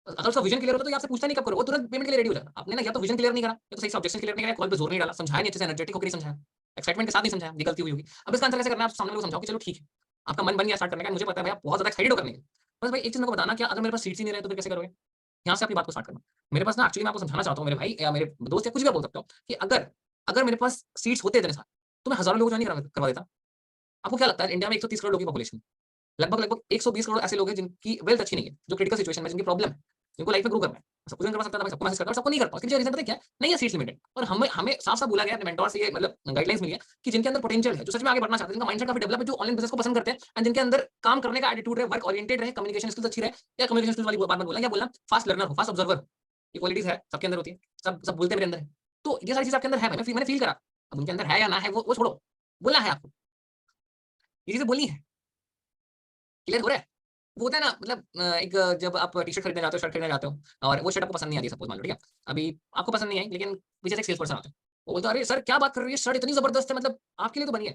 अगर उसका विजन क्लियर होता तो ये आपसे पूछता नहीं कब करो, वो तुरंत पेमेंट के लिए रेडी हो जाता। आपने ना या तो विजन क्लियर नहीं करा, या तो सही से ऑब्जेक्शन क्लियर नहीं करा, कॉल पे जोर नहीं डाला, समझाया नहीं अच्छे से, एनर्जेटिक होकर नहीं समझाया, एक्साइटमेंट के साथ नहीं समझाया, ये गलती हुई होगी। अब इसका आंसर कैसे करना है, आप सामने लोग समझाओ कि चलो ठीक है, आपका मन बन गया स्टार्ट करने का, मुझे पता है भाई आप बहुत ज्यादा एक्साइटेड हो करने के। बस भाई एक चीज मेरे को बताना, क्या अगर मेरे पास सीट्स ही नहीं रहे तो फिर कैसे करोगे? यहाँ से अपनी बात को स्टार्ट करना। मेरे पास ना एक्चुअली मैं आपको समझाना चाहता हूँ मेरे भाई या मेरे दोस्त या कुछ भी आप बोल सकते हो कि अगर अगर मेरे पास सीट्स होते इतने सारे तो मैं हजारों लोगों को ज्वाइन करवा देता। आपको क्या लगता है इंडिया में 130 करोड़ लोगों की पॉपुलेशन, लगभग 120 करोड़ ऐसे लोग हैं जिनकी वेल्थ अच्छी नहीं है, जो क्रिटिकल सिचुएशन में, जिनकी प्रॉब्लम है, जिनको लाइफ में ग्रो करना है। सब कुछ नहीं करवा सकता था, मैं सबको मैसेज करता हूं, सबको नहीं कर पाऊँ, इसके पीछे रीजन पता है क्या है? नहीं है सीट्स लिमिटेड। और हमें हमें साफ-साफ बोला गया है, मेंटोर से ये मतलब गाइडलाइंस मिली है कि जिनके अंदर पोटेंशियल है, जो सच में आगे बढ़ना चाहते हैं, जिनका माइंडसेट काफी डेवलप है, जो ऑनलाइन बिजनेस को पसंद करते हैं एंड जिनके अंदर काम करने का एटीट्यूड है, वर्क ओरिएंटेड रहे, कम्युनिकेशन स्किल्स अच्छी रहे, या कम्युनिकेशन स्किल्स वाली बात मत बोलना, क्या बोलना, फास्ट लर्नर हो, फास्ट ऑब्जर्वर हो। ये क्वालिटीज है, सबके अंदर होती है, सब सब बोलते हैं मेरे अंदर है। तो ये सारी चीजें आपके अंदर है, मैंने फील करा। अब उनके अंदर है या ना है वो छोड़ो, बोलना है आपको, ये चीजें बोलनी है। क्लियर हो रहा है? वो होता है ना, मतलब एक जब आप टी-शर्ट खरीदने जाते हो, शर्ट खरीदने जाते हो और वो शर्ट आपको पसंद नहीं आ रही है, सपोज मान लो, ठीक है? अभी आपको पसंद नहीं आई, लेकिन पीछे से एक सेल्स पर्सन आता है। वो बोलता है, "अरे सर क्या बात कर रही है? शर्ट इतनी ज़बरदस्त है, मतलब आपके लिए तो बनी है,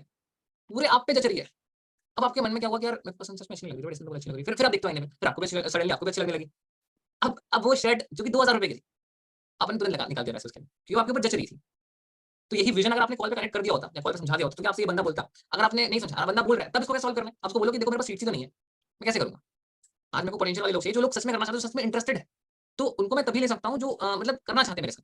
पूरे आप पे जच रही है।" अब आपके मन में क्या हुआ कि यार मेरे को पसंद सच में अच्छी नहीं लग रही, थोड़ी सी तो अच्छी लग रही है। फिर आप देखते हो आईने में, फिर आपको भी अच्छी, सडनली आपको भी अच्छी लगने लगी। अब वो शर्ट जो कि ₹2000 की थी, आपने तुरंत निकाल दिया पैसे उसके, क्योंकि आपके ऊपर जच रही थी। तो यही विजन अगर आपने कॉल पे कनेक्ट कर दिया होता या कॉल पे समझा दिया होता, तो क्या आपसे ये बंदा बोलता? अगर आपने नहीं समझा, बंदा बोल रहा है, तब इसको कैसे सॉल्व करना है? आप उसको बोलो कि देखो मेरे पास सीट्स ही तो नहीं है, मैं कैसे करूँगा? आज मेरे को पोटेंशियल वाले लोग चाहिए, जो लोग सच में करना चाहते हैं, जो सच में इंटरेस्टेड है। तो उनको मैं तभी ले सकता हूँ जो मतलब करना चाहते हैं मेरे साथ।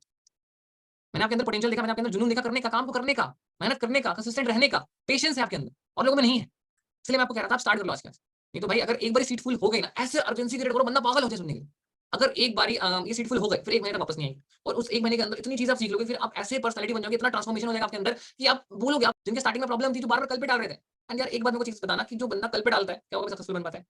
मैंने आपके अंदर पोटेंशियल देखा, मैंने आपके अंदर जुनून देखा करने का, काम को करने का, मेहनत करने का, कंसिस्टेंट रहने का, पेशेंस है आपके अंदर और लोगों में नहीं है। इसलिए मैं आपको कह रहा था आप स्टार्ट कर लो आज के आज। नहीं तो भाई अगर एक बारी सीट फुल हो गई ना, ऐसे अर्जेंसी क्रिएट करो, बंदा पागल हो जाए सुनने के लिए। अगर एक बारी ये सीट फुल हो गई, फिर 1 महीने तक वापस नहीं आएगी और उस 1 महीने के अंदर इतनी चीज़ आप सीख लोगे, फिर आप ऐसे पर्सनैलिटी बन जाओगे, इतना ट्रांसफॉर्मेशन हो जाएगा आपके अंदर कि आप बोलोगे, आप जिनके स्टार्टिंग में प्रॉब्लम थी, जो बार-बार कल पे डाल रहे थे। एंड यार एक बात मेरे को चीज़ बताना कि जो बंदा कल पे डालता है, क्या वो सक्सेसफुल बन पाता है?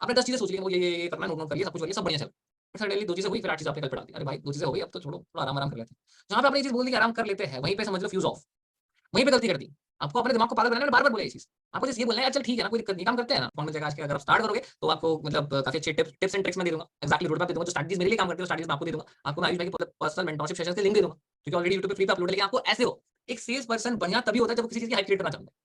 आपने 10 चीज़ें सोच ली, वो ये करना है, नोट कर लिया, सब कुछ हो गया, सब बढ़िया चल। फिर सडनली 2 चीज़ें हुई, फिर 8 चीज़ें आपने कल पे डाल दी। अरे भाई 2 चीज़ें हो गई, अब तो छोड़ो, थोड़ा आराम-आराम कर लेते हैं। जहाँ पे आपने ये चीज़ बोल दी कि आराम कर लेते हैं, वहीं पे समझ लो फ्यूज़ ऑफ, वहीं पे गलती कर दी। आपको अपने दिमाग को पागल बनाने में बार-बार बोला ये चीज़। आपको जस्ट ये बोलना है, यार चल ठीक है ना, कोई दिक्कत नहीं, काम करते हैं ना, कौन मिल जाएगा आज के, अगर आप स्टार्ट करोगे तो आपको मतलब काफ़ी अच्छे टिप्स एंड ट्रिक्स मैं दे दूँगा। एक्ज़ैक्टली रोड मैप दे दूँगा, जो स्ट्रैटेजीज़ मेरे लिए काम करती है, वो स्ट्रैटेजीज़ मैं आपको दे दूँगा। आपको मैं आयुष भाई के पर्सनल मेंटरशिप सेशंस के लिंक दे दूँगा, क्योंकि ऑलरेडी यूट्यूब पे फ्री पे अपलोड है, लेकिन आपको ऐसे हो। एक सेल्स पर्सन बढ़िया तभी होता है जब वो किसी चीज़ की हाइप क्रिएट करना चाहता है।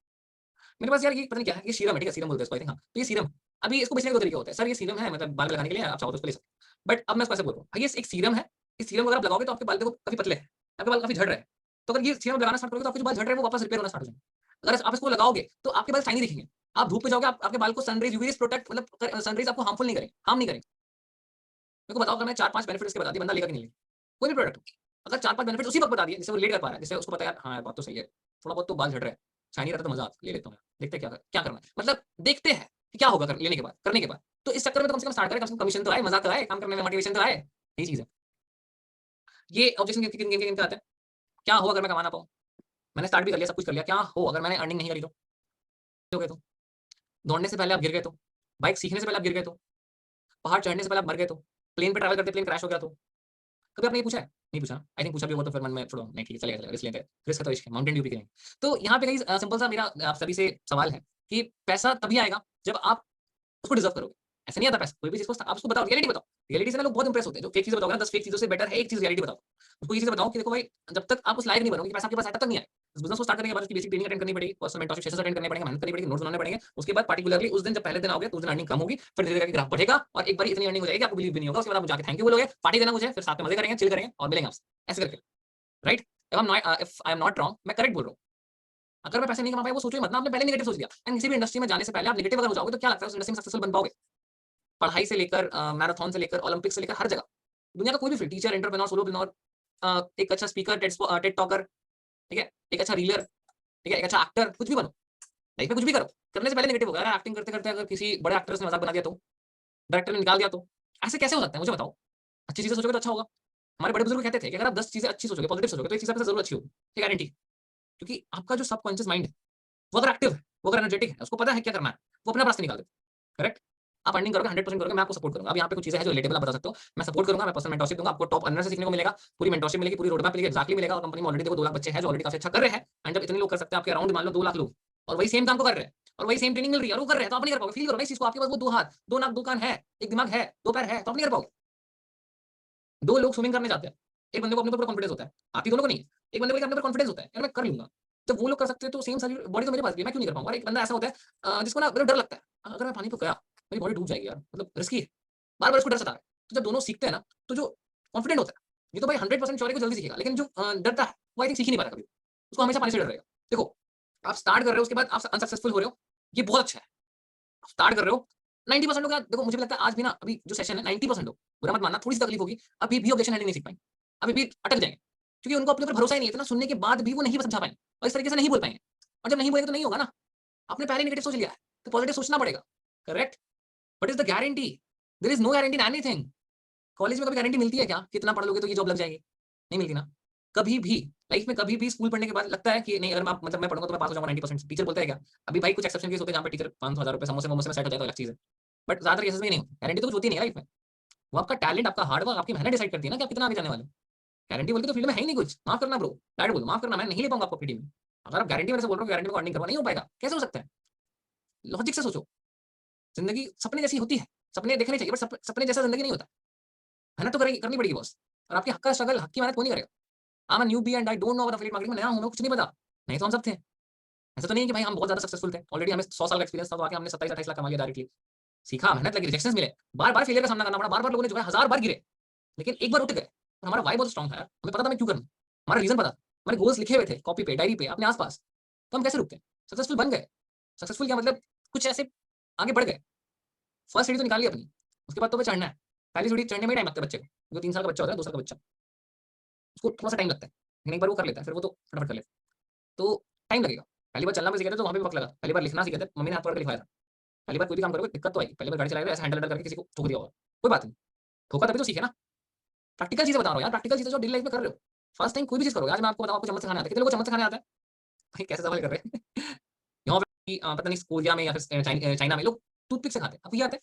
मेरे पास यार ये पता नहीं क्या है, ये सीरम है, ठीक है? सीरम बोलते हैं इसको, आई थिंक हाँ, तो ये सीरम है। अभी इसको बेचने के 2 तरीके होते हैं। सर ये सीरम है, मतलब बाल में लगाने के लिए, आप चाहो तो इसको ले सकते हो। बट अब मैं इसको ऐसे बोल रहा हूँ, भई ये एक सीरम है, इस सीरम को अगर आप लगाओगे तो आपके बाल देखो काफ़ी पतले हैं, आपके बाल काफ़ी झड़ रहे हैं। तो अगर ये सीरम लगाना स्टार्ट करोगे तो आपके जो बाल झड़ रहे हैं वो वापस रिपेयर होना स्टार्ट हो जाएँगे। अगर आप इसको लगाओगे तो आपके बाल शाइनी दिखेंगे। आप धूप में जाओगे, आप आपके बाल को सनरेज़, यूवी रेज़ प्रोटेक्ट, मतलब सनरेज़ आपको हार्मफुल नहीं करेंगे, हार्म नहीं करेंगे। मेरे को बताओ, अगर मैं 4-5 बेनिफिट इसके बता दिए, बंदा लेगा कि नहीं लेगा? कोई भी प्रोडक्ट हो, अगर 4-5 बेनिफिट उसी वक्त बता दिए जिससे वो रिलेट कर पा रहा है, जिससे उसको पता है यार हाँ यार बात तो सही है, थोड़ा बहुत तो बाल झड़ रहा है, शाइनी रहता तो मजा आता, ले लेता हूँ यार, देखते हैं क्या करना है, मतलब देखते हैं कि क्या होगा लेने के बाद, करने के बाद। तो इस चक्कर में तो कम से कम स्टार्ट करें, कम से कम कमीशन तो आए, मजा तो आए, काम करने में मोटिवेशन तो आए, यही चीज है। ये ऑब्जेक्शन किन आते हैं, क्या हो अगर मैं कमा ना पाऊँ? मैंने स्टार्ट भी कर लिया, सब कुछ कर लिया, क्या हो अगर मैंने अर्निंग नहीं करी तो? हो गए तो? दौड़ने से पहले आप गिर गए तो? बाइक सीखने से पहले आप गिर गए तो? पहाड़ चढ़ने से पहले आप मर गए तो? प्लेन पे ट्रैवल करते प्लेन क्रैश हो गया तो? कभी आपने ये पूछा है? नहीं पूछा? आई थिंक पूछा भी होगा तो फिर मन में छोड़ो, नहीं ठीक है, चलेगा, रिस्क लेते हैं, रिस्क है तो इश्क है, माउंटेन ड्यू भी करेंगे। तो यहाँ पे गाइस सिंपल सा मेरा आप सभी से सवाल है कि पैसा तभी आएगा जब आप उसको डिजर्व करोगे। ऐसा नहीं आता पैसा, कोई भी चीज़ को आप उसको बताओ, रियलिटी बताओ। रियलिटी से ना लोग बहुत इंप्रेस होते हैं, जो फेक चीज़ें बताओगे ना 10 फेक चीज़ों से बेटर है एक चीज़ रियलिटी बताओ। उसको ये चीज़ बताओ कि देखो भाई, जब तक आप उस लायक नहीं बनोगे कि पैसा आपके पास आए तब तक नहीं आए। इस बिज़नेस को स्टार्ट करने के बाद उसकी बेसिक ट्रेनिंग अटेंड करनी पड़ेगी, पर्सनल मेंटरशिप सेशंस अटेंड करने पड़ेंगे, मेहनत करनी पड़ेगी, नोट्स बनाने पड़ेंगे। उसके बाद पार्टिकुलरली उस दिन जब पहले दिन आओगे तो उस दिन अर्निंग कम होगी, फिर धीरे-धीरे करके ग्राफ बढ़ेगा और एक बार इतनी अर्निंग हो जाएगी आपको बिलीव भी नहीं होगा। उसके बाद आप जाके थैंक यू बोलोगे, पार्टी देना मुझे, फिर साथ में मजे करेंगे, चिल करेंगे और मिलेंगे आपसे। ऐसे करके, right? If I am not wrong, मैं करेक्ट बोल रहा हूँ। अगर मैं पैसे नहीं कमा पाया वो सोचो ही मत ना, आपने पहले नेगेटिव सोच लिया। एंड किसी भी इंडस्ट्री में जाने से पहले आप नेगेटिव अगर हो जाओगे तो क्या लगता है उस इंडस्ट्री में सक्सेसफुल बन पाओगे? पढ़ाई से लेकर मैराथन से लेकर ओलंपिक से लेकर हर जगह, दुनिया का कोई भी फील्ड, टीचर, एंटरप्रेन्योर, सोलोप्रेन्योर, एक अच्छा स्पीकर, टेड टॉकर, ठीक है? एक अच्छा रीलर, ठीक है? एक अच्छा एक्टर, कुछ भी बनो। लाइफ में कुछ भी करो, करने से पहले नेगेटिव होगा। अगर एक्टिंग करते-करते अगर किसी बड़े एक्ट्रेस ने मज़ाक बना दिया तो? डायरेक्टर ने निकाल दिया तो? ऐसे कैसे हो सकता है मुझे बताओ? अच्छी चीज़ें सोचोगे तो अच्छा होगा। हमारे बड़े बुजुर्ग कहते थे कि अगर आप 10 चीज़ें अच्छी सोचोगे, पॉजिटिव सोचोगे तो एक चीज़ आपके साथ ज़रूर अच्छी होगी। ये गारंटी। क्योंकि आपका जो सबकॉन्शियस माइंड है, वो अगर एक्टिव है, वो अगर एनर्जेटिक है, उसको पता है क्या करना है, वो अपने आप रास्ते निकाल देता है। करेक्ट? आप अर्निंग करोगे, 100% करोगे, मैं आपको सपोर्ट करूँगा। अब यहाँ पे कुछ चीज़ें हैं जो रिलेटेबल आप बता सकते हो। मैं सपोर्ट करूँगा, मैं पर्सनल मेंटरशिप दूँगा, आपको टॉप अर्नर से सीखने को मिलेगा, पूरी मेंटरशिप मिलेगी, पूरी रोड मैप मिलेगी, एक्ज़ैक्टली मिलेगा और कंपनी में ऑलरेडी देखो 2 लाख बच्चे हैं जो ऑलरेडी काफ़ी अच्छा कर रहे हैं। एंड जब इतने लोग कर सकते हैं, आपके अराउंड मान लो 2 लाख लोग और वही सेम काम को कर रहे हैं और वही सेम ट्रेनिंग मिल रही है और वो कर रहे हैं, तो आप नहीं कर पाओगे। फील करो ना इस चीज़ को, आपके पास वो 2 हाथ, 2 नाक, 2 कान है, 1 दिमाग है, 2 पैर है, तो आप नहीं कर पाओगे। 2 लोग स्विमिंग करने जाते हैं, एक बंदे को अपने ऊपर कॉन्फिडेंस होता है, बाकी दोनों को नहीं है। एक बंदे को अपने ऊपर कॉन्फिडेंस होता है, यार मैं कर लूँगा। जब वो लोग कर सकते हैं तो सेम सारी बॉडी तो मेरे पास भी है, मैं क्यों नहीं कर पाऊँगा? और एक बंदा ऐसा होता है जिसको ना मतलब डर लगता है, अगर मैं पानी पे गया, मेरी बॉडी डूब जाएगी यार, मतलब रिस्की है। बार-बार उसको डर सता रहा है। तो जब दोनों सीखते हैं ना, तो जो कॉन्फिडेंट होता है, ये तो भाई 100% श्योर है कि जल्दी सीखेगा, लेकिन जो डरता है, वो आई थिंक सीख ही नहीं पाता कभी। उसको हमेशा पानी से डर रहेगा। देखो, आप स्टार्ट कर रहे हो, उसके बाद आप अनसक्सेसफुल हो रहे हो, ये बहुत अच्छा है। स्टार्ट कर रहे हो, 90% लोग, देखो मुझे भी लगता है आज भी ना अभी जो सेशन है 90% लोग, बुरा मत मानना, थोड़ी-सी तकलीफ होगी, अभी भी ऑब्जेक्शन हैंडलिंग नहीं सीख पाएँगे। अभी भी अटक जाएँगे, क्योंकि उनको अपने ऊपर भरोसा ही नहीं है, इतना सुनने के बाद भी वो नहीं समझा पाएँगे और इस तरीके से नहीं बोल पाएँगे और जब नहीं बोलेंगे तो नहीं होगा ना। आपने पहले नेगेटिव सोच लिया है, तो पॉजिटिव सोचना पड़ेगा, correct? What is the guarantee? There is no guarantee in anything. College में कभी गारंटी मिलती है क्या कि इतना पढ़ लोगे तो ये जॉब लग जाएगी? नहीं मिलती ना। कभी भी लाइफ में कभी भी स्कूल पढ़ने के बाद लगता है कि नहीं, अगर मैं पढ़ूँगा तो मैं पास हो जाऊँगा 90%, टीचर बोलता है क्या? अभी भाई कुछ एक्सेप्शन केस होते हैं जहाँ पे टीचर 500 हज़ार रुपए समोसे-वमोसे में सेट हो जाए तो अलग चीज़ है। बट ज़्यादातर केसेस में नहीं होता। गारंटी तो कुछ होती नहीं है लाइफ में। वो आपका टैलेंट, आपका हार्ड वर्क, आपकी मेहनत डिसाइड करती है ना कि आप कितना आगे जाने वाले हो। गारंटी बोल के तो फील्ड में है ही नहीं कुछ। माफ करना ब्रो, डायरेक्ट बोलो, माफ करना, मैं नहीं ले पाऊँगा आपको पीटी में। अगर आप गारंटी मेरे से बोल रहे हो गारंटी में अर्निंग करवा, नहीं हो पाएगा। कैसे हो सकता है? लॉजिक से सोचो। ज़िंदगी सपने जैसी होती है। सपने देखने चाहिए, बट सपने जैसा ज़िंदगी नहीं होता। मेहनत तो करेगी, करनी पड़ेगी बॉस। और आपकी हक का स्ट्रगल, हक की मेहनत कोई नहीं करेगा। I am a newbie and I don't know about affiliate marketing, मैं नया हूँ, मेरे को कुछ नहीं पता। नहीं तो हम सब थे। ऐसा तो नहीं है कि भाई हम बहुत ज़्यादा सक्सेसफुल थे। ऑलरेडी हमें 100 साल का एक्सपीरियंस था, तो आके हमने 27-28 लाख कमा लिया डायरेक्टली। सीखा, मेहनत लगी, रिजेक्शंस मिले, बार-बार फेलियर का सामना करना पड़ा, बार-बार लोगों ने जो है हज़ार बार गिरे, लेकिन एक बार उठ गए। और हमारा व्हाय बहुत स्ट्रांग था यार। हमें पता था हमें क्यों करना है। हमारा रीज़न पता था। हमारे गोल्स लिखे हुए थे कॉपी पे, डायरी पे, अपने आस-पास। तो हम कैसे रुकते हैं? सक्सेसफुल बन गए। सक्सेसफुल क्या मतलब, कुछ ऐसे आगे बढ़ गए। फर्स्ट सीढ़ी तो निकाल ली अपनी, उसके बाद तो हमें चढ़ना है। पहली सीढ़ी चढ़ने में ही टाइम लगता है बच्चे को। जो 3 साल का बच्चा होता है, 2 साल का बच्चा, उसको थोड़ा-सा टाइम लगता है। लेकिन एक बार वो कर लेता है, फिर वो तो फटाफट कर लेता है। तो टाइम लगेगा। पहली बार चलना भी सीखे थे तो वहाँ पे भी वक़्त लगा। पहली बार लिखना सीखे थे, मम्मी ने हाथ पकड़ के लिखवाया था। पहली बार कोई भी काम करोगे दिक्कत तो आएगी। पहली बार गाड़ी चला रहे हो, ऐसे हैंडल-वैंडल करके किसी को ठोक दिया होगा। कोई बात नहीं, ठोका तभी तो सीखे ना। प्रैक्टिकल चीज़ें बता रहा हूँ यार, प्रैक्टिकल चीज़ें जो डेली लाइफ में कर रहे हो। फर्स्ट टाइम कोई भी चीज़ करोगे, आज मैं आपको बताऊँ, आपको चम्मच से खाना आता है। कितने लोगों को चम्मच से खाने आता है? भाई कैसे सवाल कर रहे हैं? यहाँ पे पता नहीं कोरिया में या फिर चाइना में लोग टूथपिक से खाते हैं। आपको ये आता है?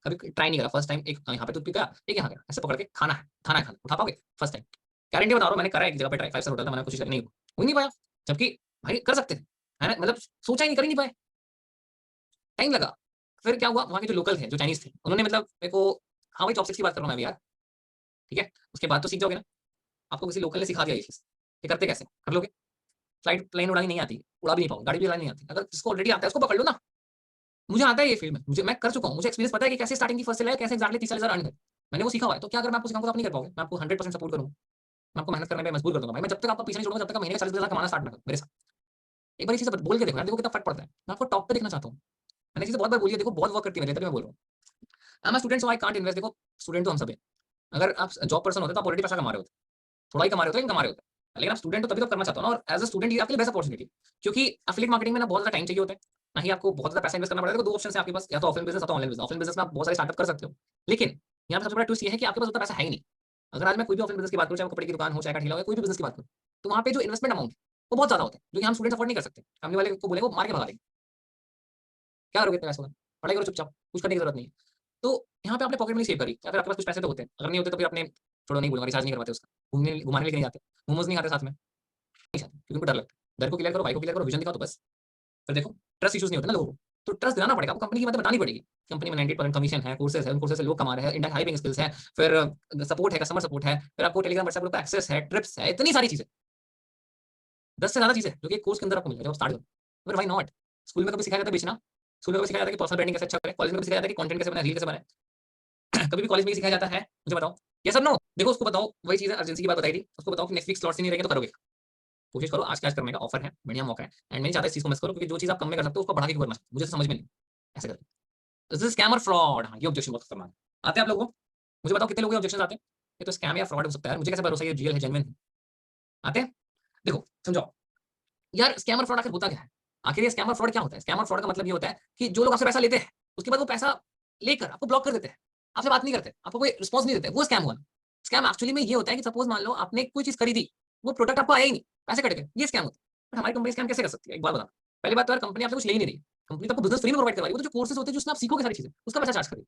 कभी ट्राई नहीं करा, फर्स्ट टाइम एक यहाँ पे टूथपिक का, एक यहाँ का, ऐसे पकड़ के खाना है, खाना, उठा पाओगे? First time. गारंटी बता रहा हूँ, मैंने करा है एक जगह पे ट्राई, 5 स्टार होटल था, मैंने कोशिश करी, नहीं हो ही नहीं पाया। जबकि भाई कर सकते थे, है ना? मतलब सोचा ही नहीं, कर ही नहीं पाए, टाइम लगा। फिर क्या हुआ, वहाँ के जो लोकल थे, जो चाइनीज़ थे, उन्होंने मतलब मेरे को, हाँ भाई चॉपस्टिक्स की बात कर रहा हूँ मैं भी यार, ठीक है? उसके बाद तो सीख जाओगे ना, आपको किसी लोकल ने सिखा दिया ये चीज़, ये करते कैसे? कर लोगे। फ्लाइट प्लेन उड़ानी नहीं आती, उड़ा भी नहीं पाओगे, गाड़ी भी चलानी नहीं आती। अगर जिसको ऑलरेडी आता है उसको पकड़ लो ना। मुझे आता है ये फील्ड में, मैं कर चुका हूँ, मुझे एक्सपीरियंस पता है कि कैसे स्टार्टिंग की फर्स्ट सेल है, कैसे एक्ज़ैक्टली 30,000 अर्न करें। मैंने वो सीखा हुआ है, तो क्या अगर मैं आपको सिखाऊँगा तो आप नहीं कर पाओगे? मैं आपको 100% सपोर्ट करूँगा। मैं आपको मेहनत करने पे मजबूर कर दूँगा भाई, मैं जब तक आपको पीछे नहीं छोड़ूँगा, जब तक आप महीने में 40,000 कमाना स्टार्ट ना करो मेरे साथ। एक बार ये चीज़ बोल के देखो यार, देखो कितना फ़र्क पड़ता है। मैं आपको टॉप पे देखना चाहता हूँ। मैंने चीज़ें बहुत बार बोली है, देखो बहुत वर्क करती है मेरे लिए, तभी मैं बोल रहा हूँ। मैं student so I can't invest. देखो स्टूडेंट तो हम सब है। अगर आप जॉब पर्सन होते तो आप ऑलरेडी पैसा कमा रहे होते, थोड़ा ही कमा रहे होते, लेकिन कमा रहे होते। लेकिन आप स्टूडेंट हो तभी तो करना चाहते हो ना, और एज अ स्टूडेंट ये आपके लिए बेस्ट अपॉर्चुनिटी, क्योंकि एफिलिएट मार्केटिंग में ना बहुत ज्यादा टाइम चाहिए होता है, ना ही आपको बहुत ज्यादा पैसा इन्वेस्ट करना पड़ेगा। दो ऑप्शन है आपके पास, या तो ऑफलाइन बिजनेस या तो ऑनलाइन बिजनेस। ऑफलाइन बिजनेस में आप बहुत सारे स्टार्टअप कर सकते हो, लेकिन यहाँ पे सबसे बड़ा ट्विस्ट ये है कि आपके पास उतना पैसा है ही नहीं। अगर आज मैं कोई भी ऑफलाइन बिजनेस की बात करूँ, चाहे वो कपड़े की दुकान हो, चाहे का ठेला हो, कोई भी बिजनेस की बात करूँ, तो वहाँ पे जो इन्वेस्टमेंट अमाउंट वो बहुत ज्यादा होता है, जो कि हम स्टूडेंट अफोर्ड नहीं कर सकते। फैमिली वाले को बोले वो मार के भगा देंगे, क्या करोगे इतने पैसों का, पढ़ाई करो चुपचाप, कुछ करने की जरूरत नहीं है। तो यहाँ पे आपने पॉकेट मनी सेव करी, अगर आपके पास कुछ पैसे तो होते हैं, अगर नहीं होते तो फिर आपने, छोड़ो नहीं बोलूंगा, रिचार्ज नहीं करवाते उसका, घूमने घुमाने लेके नहीं जाते, मोमोज नहीं खाते साथ में, नहीं चाहते क्योंकि उनको डर लगता है। घर को क्लियर करो, भाई को क्लियर करो, विजन दिखाओ तो बस। फिर देखो ट्रस्ट इश्यूज नहीं होते ना लोगों को, तो ट्रस्ट दिलाना पड़ेगा आपको, कंपनी की मतलब बतानी पड़ेगी। कंपनी में 90% कमीशन है, कोर्सेज है, उन कोर्सेज से लोग कमा रहे हैं, इंडिया हाई पेइंग स्किल्स है, फिर सपोर्ट है, कस्टमर सपोर्ट है, फिर आपको टेलीग्राम व्हाट्सएप ग्रुप का एक्सेस है, ट्रिप्स है, इतनी सारी चीजें, 10 से ज्यादा चीजें जो कि कोर्स के अंदर आपको मिल जाएगा जब स्टार्ट करो। फिर व्हाई नॉट। स्कूल में कभी सिखाया जाता है बेचना, स्कूल में कभी सिखाया जाता है कि पर्सनल ब्रांडिंग कैसे अच्छा करें, कॉलेज में कभी सिखाया जाता है कि कंटेंट कैसे बनाए, रील कैसे बनाए, कभी भी कॉलेज में सिखाया जाता है, मुझे बताओ। ये सब नो, देखो उसको बताओ, वही चीज है अर्जेंसी की बात बताई थी, उसको बताओ कि नेक्स्ट वीक स्लॉट्स ही नहीं रहेंगे तो करोगे। कोशिश करो आज के आज करने का, ऑफर है, बढ़िया मौका है, एंड मैं नहीं चाहता इस चीज को मिस करो, क्योंकि जो चीज आप कम में कर सकते हो उसको बढ़ा के क्यों करना, मुझे तो समझ में नहीं ऐसे करके। दिस इज स्कैम और फ्रॉड। हाँ, ये ऑब्जेक्शन बहुत खतरनाक है। आते हैं आप लोगों को, मुझे बताओ कितने लोगों के ऑब्जेक्शन आते हैं, ये तो स्कैम या फ्रॉड हो सकता है, मुझे कैसे भरोसा ये रियल है, जेन्युइन है। आते हैं, देखो समझाओ यार, स्कैम और फ्रॉड आखिर होता क्या है। आखिर ये स्कैम और फ्रॉड क्या होता है। स्कैम और फ्रॉड का मतलब ये होता है कि जो लोग आपसे पैसा लेते हैं, उसके बाद वो पैसा लेकर आपको ब्लॉक कर देते हैं, आपसे बात नहीं करते, आपको कोई रिस्पॉन्स नहीं देते, वो स्कैम हुआ। स्कैम एक्चुअली में ये होता है कि सपोज मान लो आपने कोई चीज खरीदी, वो प्रोडक्ट आपको आया ही नहीं, पैसे कट गए, ये स्कैम होता है। बट हमारी कंपनी स्कैम कैसे कर सकती है, एक बात बता। पहली बात तो यार कंपनी आपसे कुछ ले ही नहीं रही, कंपनी तो आपको बिजनेस फ्री में प्रोवाइड करवा रही है, वो तो जो कोर्सेज होते हैं जिसमें आप सीखोगे सारी चीजें, उसका पैसा चार्ज करेगी।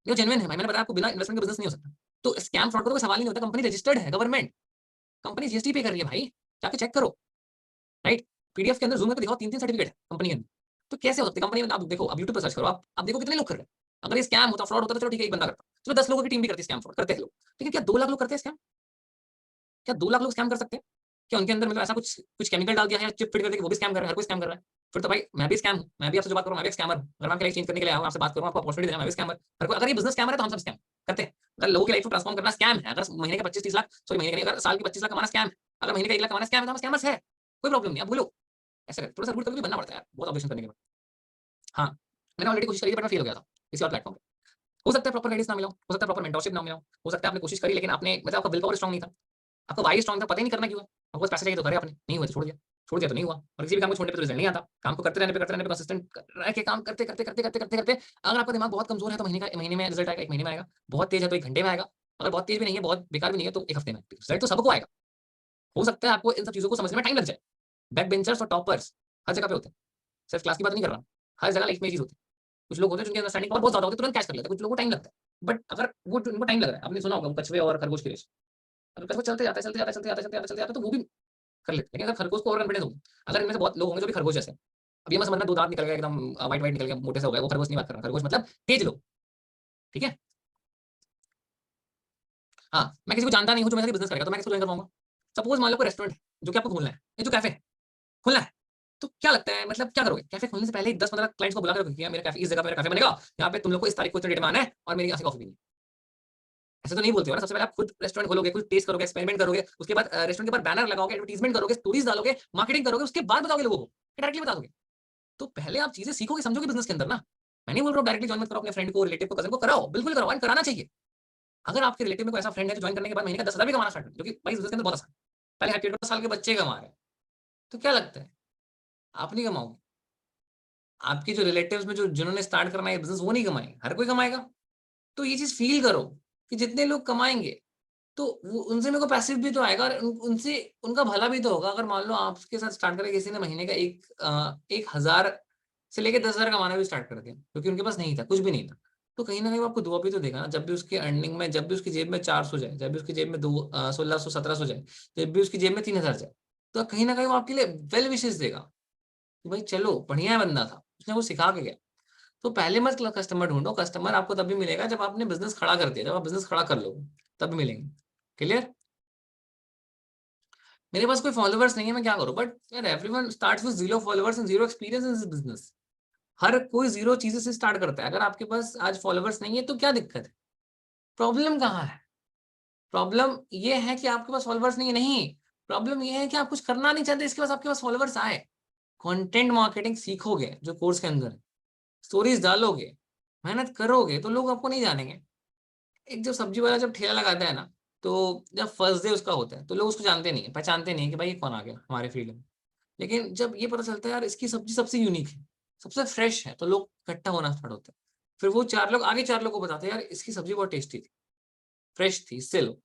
ये जेन्युइन है भाई, मैंने बताया आपको बिना इन्वेस्टमेंट के बिजनेस नहीं हो सकता। तो स्कैम फ्रॉड का तो कोई सवाल नहीं होता, कंपनी रजिस्टर्ड है, गवर्नमेंट कंपनी जीएसटी पे कर रही है भाई, जाके चेक करो, राइट। पीडीएफ के अंदर जूम करके दिखाओ, 3-3 सर्टिफिकेट है कंपनी के अंदर। तो कैसे हो सकते कंपनी में, आप देखो, अब यूट्यूब पर सर्च करो, आप देखो कितने लोग कर रहे हैं। अगर ये स्कैम होता, फ्रॉड होता तो चलो ठीक है एक बंदा करता, चलो 10 लोगों की टीम भी करती है, स्कैम फ्रॉड करते हैं लोग, लेकिन क्या 2 लाख लोग करते हैं स्कैम, क्या 2 लाख लोग स्कैम कर सकते हैं। क्या उनके अंदर मतलब ऐसा कुछ कुछ केमिकल डाल दिया है, चिप फिट कर दिया, वो भी स्कैम कर रहा है, हर कोई स्कैम कर रहा है। फिर तो भाई मैं भी स्कैम हूं, मैं भी आपसे जो बात करूं मैं भी एक स्कैमर हूं। अगर मैं आपकी लाइफ चेंज करने के लिए आया हूं, आपसे बात करूं, आपको अपॉर्चुनिटी देना, मैं भी स्कैमर। हर कोई, अगर ये बिजनेस स्कैमर है तो हम सब स्कैम करते हैं। अगर लोगों की लाइफ को ट्रांसफॉर्म करना स्कैम है, अगर महीने के 25-30 लाख, सॉरी महीने के नहीं, अगर साल के 25 लाख कमाना स्कैम है, अगर महीने का 1 लाख कमाना स्कैम है, तो हम स्कैमर्स है, कोई प्रॉब्लम नहीं। अब बोलो ऐसा कर, थोड़ा सा रूट कभी बनना पड़ता है यार, बहुत ऑब्जेक्शन करने के बाद। हाँ, मैंने ऑलरेडी कोशिश करी थी बट मैं फेल हो गया था किसी और प्लेटफॉर्म पे। हो सकता है प्रॉपर गाइडेंस ना मिला हो सकता है प्रॉपर मेंटरशिप ना मिला हो सकता है आपने कोशिश करी लेकिन आपने मतलब आपका विल पावर स्ट्रांग नहीं था, आपका वाई स्ट्रांग था, पता ही नहीं करना क्यों है। आपको बस पैसे चाहिए तो करे आपने, नहीं हुआ तो छोड़ दिया तो नहीं हुआ। और किसी भी काम को छोड़ने पे तो रिजल्ट नहीं आता। काम को करते रहने पे कंसिस्टेंट रह के काम करते अगर आपका दिमाग बहुत कमजोर है तो महीने में रिजल्ट आएगा, 1 महीने में आएगा। बहुत तेज है तो 1 घंटे में आएगा। अगर बहुत तेज भी नहीं है, बहुत बेकार भी नहीं है, तो 1 हफ्ते में रिजल्ट तो सबको आएगा। हो सकता है आपको इन सब चीजों को समझने में टाइम लग जाए। बैक बेंचर्स और टॉपर्स हर जगह पे होते हैं, सिर्फ क्लास की बात नहीं कर रहा हूं, हर जगह लाइफ में चीज होती है। कुछ लोग होते हैं जिनकी अंडरस्टैंडिंग पावर बहुत ज्यादा होती है, तुरंत कैच कर लेते हैं, कुछ लोगों को टाइम लगता है। बट अगर वो जो उनको टाइम लग रहा है, आपने सुना होगा वो कछुए और खरगोश की रेस। अगर कछुआ चलते जाता है तो वो भी कर लेते हैं। लेकिन अगर खरगोश को और कॉन्फिडेंस होगा, अगर इनमें से बहुत लोग होंगे जो भी खरगोश जैसे, अब ये मत समझना 2 दांत निकल गए एकदम व्हाइट व्हाइट निकल गया, मोटे से हो गए, वो खरगोश नहीं बात कर रहा। खरगोश मतलब तेज लोग, ठीक है। हाँ, मैं किसी को जानता नहीं हूँ जो मेरे साथ बिजनेस करेगा, तो मैं किसको ज्वाइन करवाऊंगा। सपोज मान लो कोई रेस्टोरेंट जो कि आपको खोलना है, ये जो कैफे खोलना है, तो क्या लगता है मतलब क्या करोगे। कैफे खोलने से पहले 10-15 क्लाइंट्स को बुला कर रखोगे, मेरा कैफे इस जगह मेरा कैफे बनेगा, यहाँ पे तुम लोग को इस तारीख को इतने डेट में आना है और मेरी यहाँ से कॉफी पीनी है। ऐसे तो नहीं बोलते हो ना। सबसे पहले आप खुद रेस्टोरेंट खोलोगे, खुद टेस्ट करोगे, एक्सपेरिमेंट करोगे, उसके बाद रेस्टोरेंट के बाद बैनर लगाओगे, एडवर्टाइजमेंट करोगे, स्टोरीज डालोगे, मार्केटिंग करोगे, उसके बाद बताओगे लोगों को, डायरेक्टली बता दोगे। तो पहले आप चीजें सीखोगे, समझोगे बिजनेस के अंदर ना। मैं नहीं बोल रहा हूँ डायरेक्टली ज्वाइन मत करो, अपने फ्रेंड को, रिलेटिव को, कजन को कराओ, बिल्कुल कराओ, कराना चाहिए। अगर आपके रिलेटिव में कोई ऐसा फ्रेंड है जो ज्वाइन करने के बाद महीने का 10,000 भी कमाना स्टार्ट कर, जो कि भाई बिजनेस के अंदर बहुत आसान है। पहले हैप्पी 10 साल के बच्चे कमा रहे हैं, तो क्या लगता है आप नहीं कमाओगे। आपके जो रिलेटिव्स में जो जिन्होंने स्टार्ट करना है बिजनेस, वो नहीं कमाएंगे, हर कोई कमाएगा। तो ये चीज फील करो कि जितने लोग कमाएंगे, तो वो उनसे मेरे को पैसिव भी तो आएगा, और उनसे उनका भला भी तो होगा। अगर मान लो आपके साथ स्टार्ट करके किसी ने महीने का 1,000 से लेके 10,000 कमाना भी स्टार्ट कर दिया, क्योंकि उनके पास नहीं था, कुछ भी नहीं था, तो कहीं ना कहीं वो आपको दुआ भी तो देगा ना। जब भी उसकी अर्निंग में, जब भी उसकी जेब में 400 जाए, जब भी उसकी जेब में 1600-1700 जाए, जब भी उसकी जेब में 3,000 जाए, तो कहीं ना कहीं वो आपके लिए वेल विशेष देगा कि भाई चलो बढ़िया बंदा था, उसने वो सिखा के गया। तो पहले मत कस्टमर ढूंढो, कस्टमर आपको तभी मिलेगा जब आपने बिजनेस खड़ा कर दिया, जब आप बिजनेस खड़ा कर लो तब मिलेंगे। क्लियर। मेरे पास कोई फॉलोवर्स नहीं है, मैं क्या करूं। बट यार everyone starts with 0 followers and 0 experience in this business. हर कोई 0 चीजें से स्टार्ट करता है। अगर आपके पास आज फॉलोवर्स नहीं है तो क्या दिक्कत है, प्रॉब्लम कहाँ है। प्रॉब्लम ये है कि आपके पास फॉलोवर्स नहीं है, नहीं, प्रॉब्लम ये है कि आप कुछ करना नहीं चाहते, इसके पास आपके पास फॉलोवर्स आए। कंटेंट मार्केटिंग सीखोगे जो कोर्स के अंदर, स्टोरीज डालोगे, मेहनत करोगे तो लोग आपको नहीं जानेंगे। एक जो सब्जी वाला जब ठेला लगाता है ना, तो जब फर्स्ट डे उसका होता है तो लोग उसको जानते नहीं है, पहचानते नहीं है कि भाई ये कौन आ गया हमारे फील्ड में। लेकिन जब ये पता चलता है यार इसकी सब्जी सबसे यूनिक है, सबसे फ्रेश है, तो लोग इकट्ठा होना स्टार्ट होते हैं। फिर वो 4 लोग आगे 4 लोग को बताते हैं यार इसकी सब्जी बहुत टेस्टी थी, फ्रेश थी, इससे लो।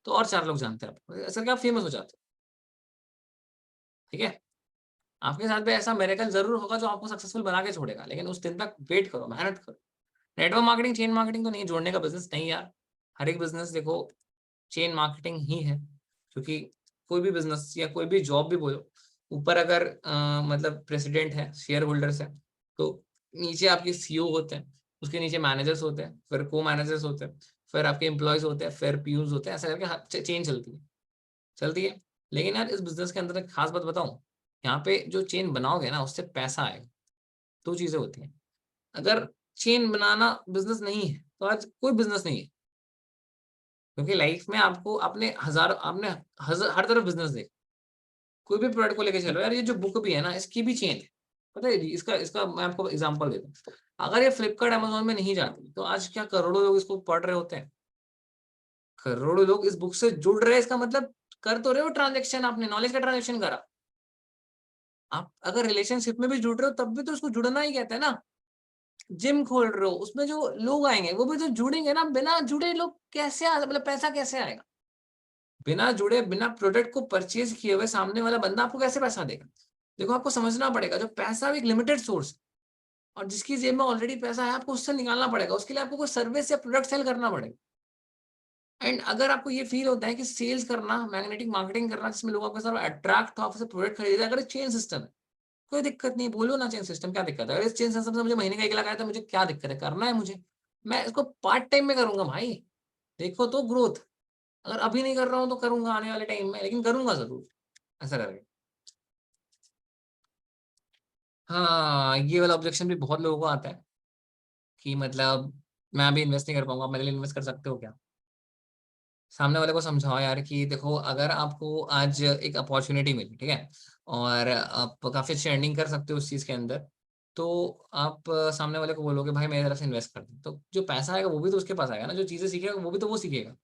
तो और 4 लोग जानते हैं आपको, ऐसा करके आप फेमस हो जाते हो। ठीक है? आपके साथ भी ऐसा मिरेकल ज़रूर होगा जो आपको सक्सेसफुल बना के छोड़ेगा, लेकिन उस दिन तक वेट करो, मेहनत करो। नेटवर्क मार्केटिंग, चेन मार्केटिंग तो नहीं है, जोड़ने का बिज़नेस नहीं यार। हर एक बिज़नेस देखो चेन मार्केटिंग ही है, क्योंकि कोई भी बिज़नेस या कोई भी जॉब भी बोलो, ऊपर अगर मतलब प्रेसिडेंट है, शेयर होल्डर्स है, तो नीचे आपके सीईओ होते हैं, उसके नीचे मैनेजर्स होते हैं, फिर को-मैनेजर्स होते हैं, फिर आपके एम्प्लॉइज़ होते हैं, फिर पीयून्स होते हैं, ऐसा करके चेन चलती है। लेकिन यार इस बिज़नेस के अंदर एक खास बात बताऊँ, यहाँ पे जो चेन बनाओगे ना उससे पैसा आएगा, 2 चीज़ें होती हैं। अगर चेन बनाना बिज़नेस नहीं है, तो आज कोई बिज़नेस नहीं है। क्योंकि लाइफ में आपको आपने हर तरफ बिज़नेस देखा। कोई भी प्रोडक्ट को लेके चलो यार, ये जो बुक भी है ना इसकी भी चेन है। पता है जी, इसका इसका मैं आपको एग्ज़ाम्पल देता हूँ। अगर ये फ्लिपकार्ट, अमेज़न में नहीं जाती, तो आज क्या करोड़ों लोग इसको पढ़ रहे होते हैं। करोड़ों लोग इस बुक से जुड़ रहे हैं, इसका मतलब कर तो रहे हो ट्रांज़ैक्शन, आपने नॉलेज का ट्रांज़ैक्शन करा। आप अगर रिलेशनशिप में भी जुड़ रहे हो तब भी तो उसको जुड़ना ही कहते हैं ना। जिम खोल रहे हो, उसमें जो लोग आएँगे वो भी तो जुड़ेंगे ना, बिना जुड़े लोग कैसे मतलब पैसा कैसे आएगा? बिना जुड़े, बिना प्रोडक्ट को परचेज़ किए हुए सामने वाला बंदा आपको कैसे पैसा देगा? देखो आपको समझना पड़ेगा, जो पैसा एक लिमिटेड सोर्स है और जिसकी जेब में ऑलरेडी पैसा है, आपको उससे निकालना पड़ेगा। उसके लिए आपको कोई सर्विस या प्रोडक्ट सेल करना पड़ेगा। एंड अगर आपको ये फ़ील होता है कि सेल्स करना, मैग्नेटिक मार्केटिंग करना, जिसमें लोग आपके साथ अट्रैक्ट हो, आपसे प्रोडक्ट खरीदे, अगर चेन सिस्टम है, कोई दिक्कत नहीं, बोलो ना चेन सिस्टम, क्या दिक्कत है? अगर इस चेन सिस्टम से मुझे महीने का 1 लाख आया तो मुझे क्या दिक्कत है? करना है मुझे। मैं इसको पार्ट टाइम में करूँगा भाई। देखो तो ग्रोथ, अगर अभी नहीं कर रहा हूँ तो करूँगा आने वाले टाइम में, लेकिन करूँगा ज़रूर, ऐसा करके। हाँ, ये वाला ऑब्जेक्शन भी बहुत लोगों को आता है कि मतलब मैं अभी इन्वेस्ट नहीं कर पाऊँगा, आप मेरे लिए इन्वेस्ट कर सकते हो क्या? सामने वाले को समझाओ यार कि देखो अगर आपको आज एक अपॉर्च्युनिटी मिली, ठीक है? और आप काफ़ी अच्छी अर्निंग कर सकते हो उस चीज़ के अंदर, तो आप सामने वाले को बोलोगे भाई मेरी तरफ से इन्वेस्ट कर दे। तो जो पैसा आएगा वो भी तो उसके पास आएगा ना, जो चीज़ें सीखेगा वो भी तो वो सीखेगा।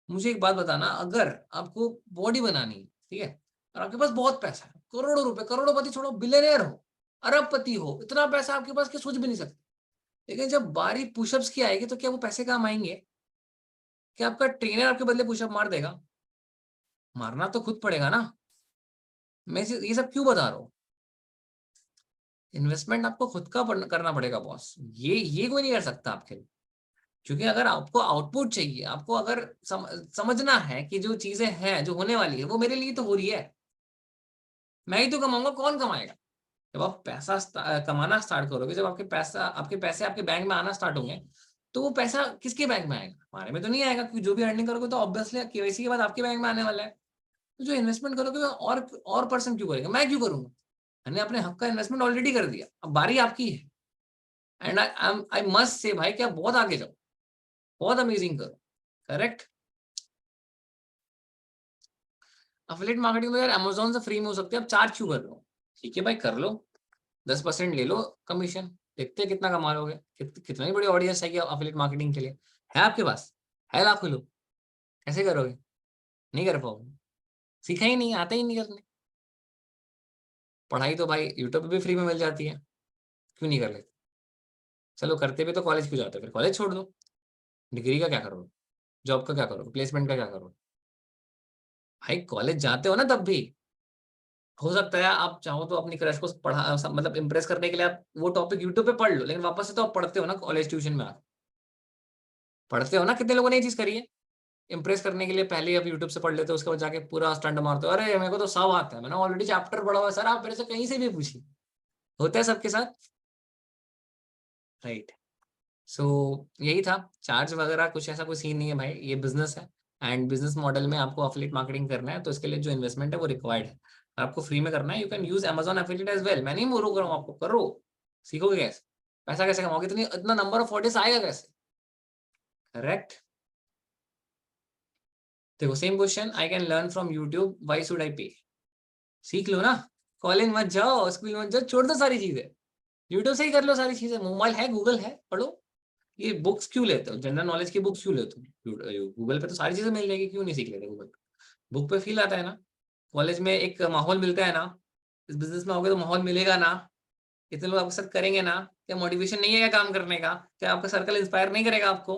मुझे एक बात बताना, अगर आपको बॉडी बनानी है, ठीक है? और आपके पास बहुत पैसा है, करोड़ों रुपए, करोड़पति छोड़ो, बिलियनेयर हो, अरबपति हो, इतना पैसा आपके पास कि सोच भी नहीं सकते। लेकिन जब बारी पुशअप्स की आएगी तो क्या वो पैसे काम आएँगे? क्या आपका ट्रेनर आपके बदले पुशअप मार देगा? मारना तो खुद पड़ेगा ना। मैं ये सब क्यों बता रहा हूँ? इन्वेस्टमेंट आपको खुद का करना पड़ेगा बॉस। ये कोई नहीं कर सकता आपके लिए। क्योंकि अगर आपको आउटपुट चाहिए, आपको अगर समझना है कि जो चीज़ें हैं, जो होने वाली है, वो मेरे लिए तो हो रही है। मैं ही तो कमाऊँगा, कौन कमाएगा? जब आप पैसा कमाना स्टार्ट करोगे, जब आपके पैसे आपके बैंक में आना स्टार्ट होंगे, तो वो पैसा किसके बैंक में आएगा? हमारे में तो नहीं आएगा, क्योंकि जो भी अर्निंग करोगे तो ऑब्वियसली केवाईसी के बाद आपके बैंक में आने वाला है। तो जो इन्वेस्टमेंट करोगे वो और पर्सन क्यों करेगा? मैं क्यों करूँगा? मैंने अपने हक का इन्वेस्टमेंट ऑलरेडी कर दिया, अब बारी आपकी है। एंड आई मस्ट से भाई कि आप बहुत आगे जाओ, बहुत अमेजिंग करो, करेक्ट? एफिलिएट मार्केटिंग तो यार अमेज़न से फ्री में हो सकती है, आप चार्ज क्यों कर रहे हो? ठीक है भाई कर लो, 10% ले लो कमीशन, देखते हैं कितना कमा लोगे। कितना ही बड़ी ऑडियंस है कि एफिलिएट मार्केटिंग के लिए। है आपके पास? है लाखों लोग, कैसे करोगे? नहीं कर पाओगे, सीखा ही नहीं, आता ही नहीं करने। पढ़ाई तो भाई यूट्यूब पे भी फ्री में मिल जाती है, क्यों नहीं कर लेते? चलो करते भी तो कॉलेज क्यों जाते हो? फिर कॉलेज छोड़ दो, डिग्री का क्या करोगे? जॉब का क्या करोगे? प्लेसमेंट का क्या करोगे? भाई कॉलेज जाते हो ना तब भी। हो सकता है आप चाहो तो अपनी क्रश को मतलब इम्प्रेस करने के लिए आप वो टॉपिक यूट्यूब पे पढ़ लो, लेकिन वापस से तो आप पढ़ते हो ना कॉलेज ट्यूशन में आके। पढ़ते हो ना, कितने लोगों ने ये चीज़ करी है? इम्प्रेस करने के लिए पहले ही आप यूट्यूब से पढ़ लेते हो, उसके बाद जाके पूरा स्टंट मारते हो, "अरे! मेरे को तो सब आता है, मैंने ऑलरेडी चैप्टर पढ़ा हुआ है सर, आप मेरे से कहीं से भी पूछिए।" होता है सबके साथ, राइट? सो यही था, चार्ज वगैरह कुछ ऐसा कोई सीन नहीं है भाई, ये बिज़नेस है एंड बिज़नेस मॉडल में आपको एफिलिएट मार्केटिंग करना है, तो इसके लिए जो इन्वेस्टमेंट है वो रिक्वायर्ड है। आपको फ्री में करना है, you can use Amazon affiliate as well, मैं नहीं रोक रहा हूँ आपको, करो, सीखोगे कैसे? पैसा कैसे कमाओगे? इतना नंबर ऑफ ऑडियंस आएगा कैसे? करेक्ट? देखो same question, I can learn from YouTube, why should I पे? सीख लो ना, कॉलेज मत जाओ, स्कूल मत जाओ, छोड़ दो सारी चीज़ें। यूट्यूब से ही कर लो सारी चीजें, मोबाइल है, गूगल है, पढ़ो। ये बुक्स क्यों लेते हो, जनरल नॉलेज की बुक्स क्यों लेते हो, गूगल पे तो सारी चीजें मिल जाएगी, क्यों नहीं सीख लेते गूगल पे? बुक पे फील आता है ना, कॉलेज में एक माहौल मिलता है ना, इस बिजनेस में होगे तो माहौल मिलेगा ना, इतने लोग आपके साथ करेंगे ना, क्या मोटिवेशन नहीं है क्या काम करने का? क्या आपका सर्कल इंस्पायर नहीं करेगा आपको?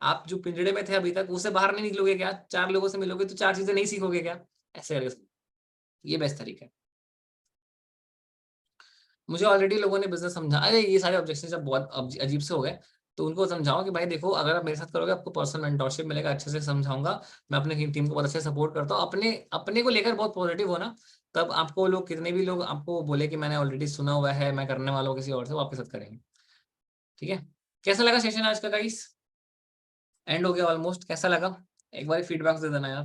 आप जो पिंजड़े में थे अभी तक, उससे बाहर नहीं निकलोगे क्या? 4 लोगों से मिलोगे तो 4 चीजें नहीं सीखोगे क्या? ऐसे करके ये बेस्ट तरीका है। मुझे ऑलरेडी लोगों ने बिजनेस समझा, अरे ये सारे ऑब्जेक्शन जब बहुत अजीब से हो गए, तो उनको समझाओ कि भाई देखो, अगर आप मेरे साथ करोगे आपको पर्सनल मेंटोरशिप मिलेगा, अच्छे से समझाऊंगा, मैं अपने टीम को बहुत अच्छे से सपोर्ट करता हूँ, अपने अपने को लेकर बहुत पॉजिटिव हो ना, तब आपको लोग, कितने भी लोग आपको बोले कि मैंने ऑलरेडी सुना हुआ है, मैं करने वाला हूँ किसी और से, वो आपके साथ करेंगे। ठीक है, कैसा लगा सेशन आज का गाइस? एंड हो गया ऑलमोस्ट, कैसा लगा? एक बार फीडबैक दे देना यार।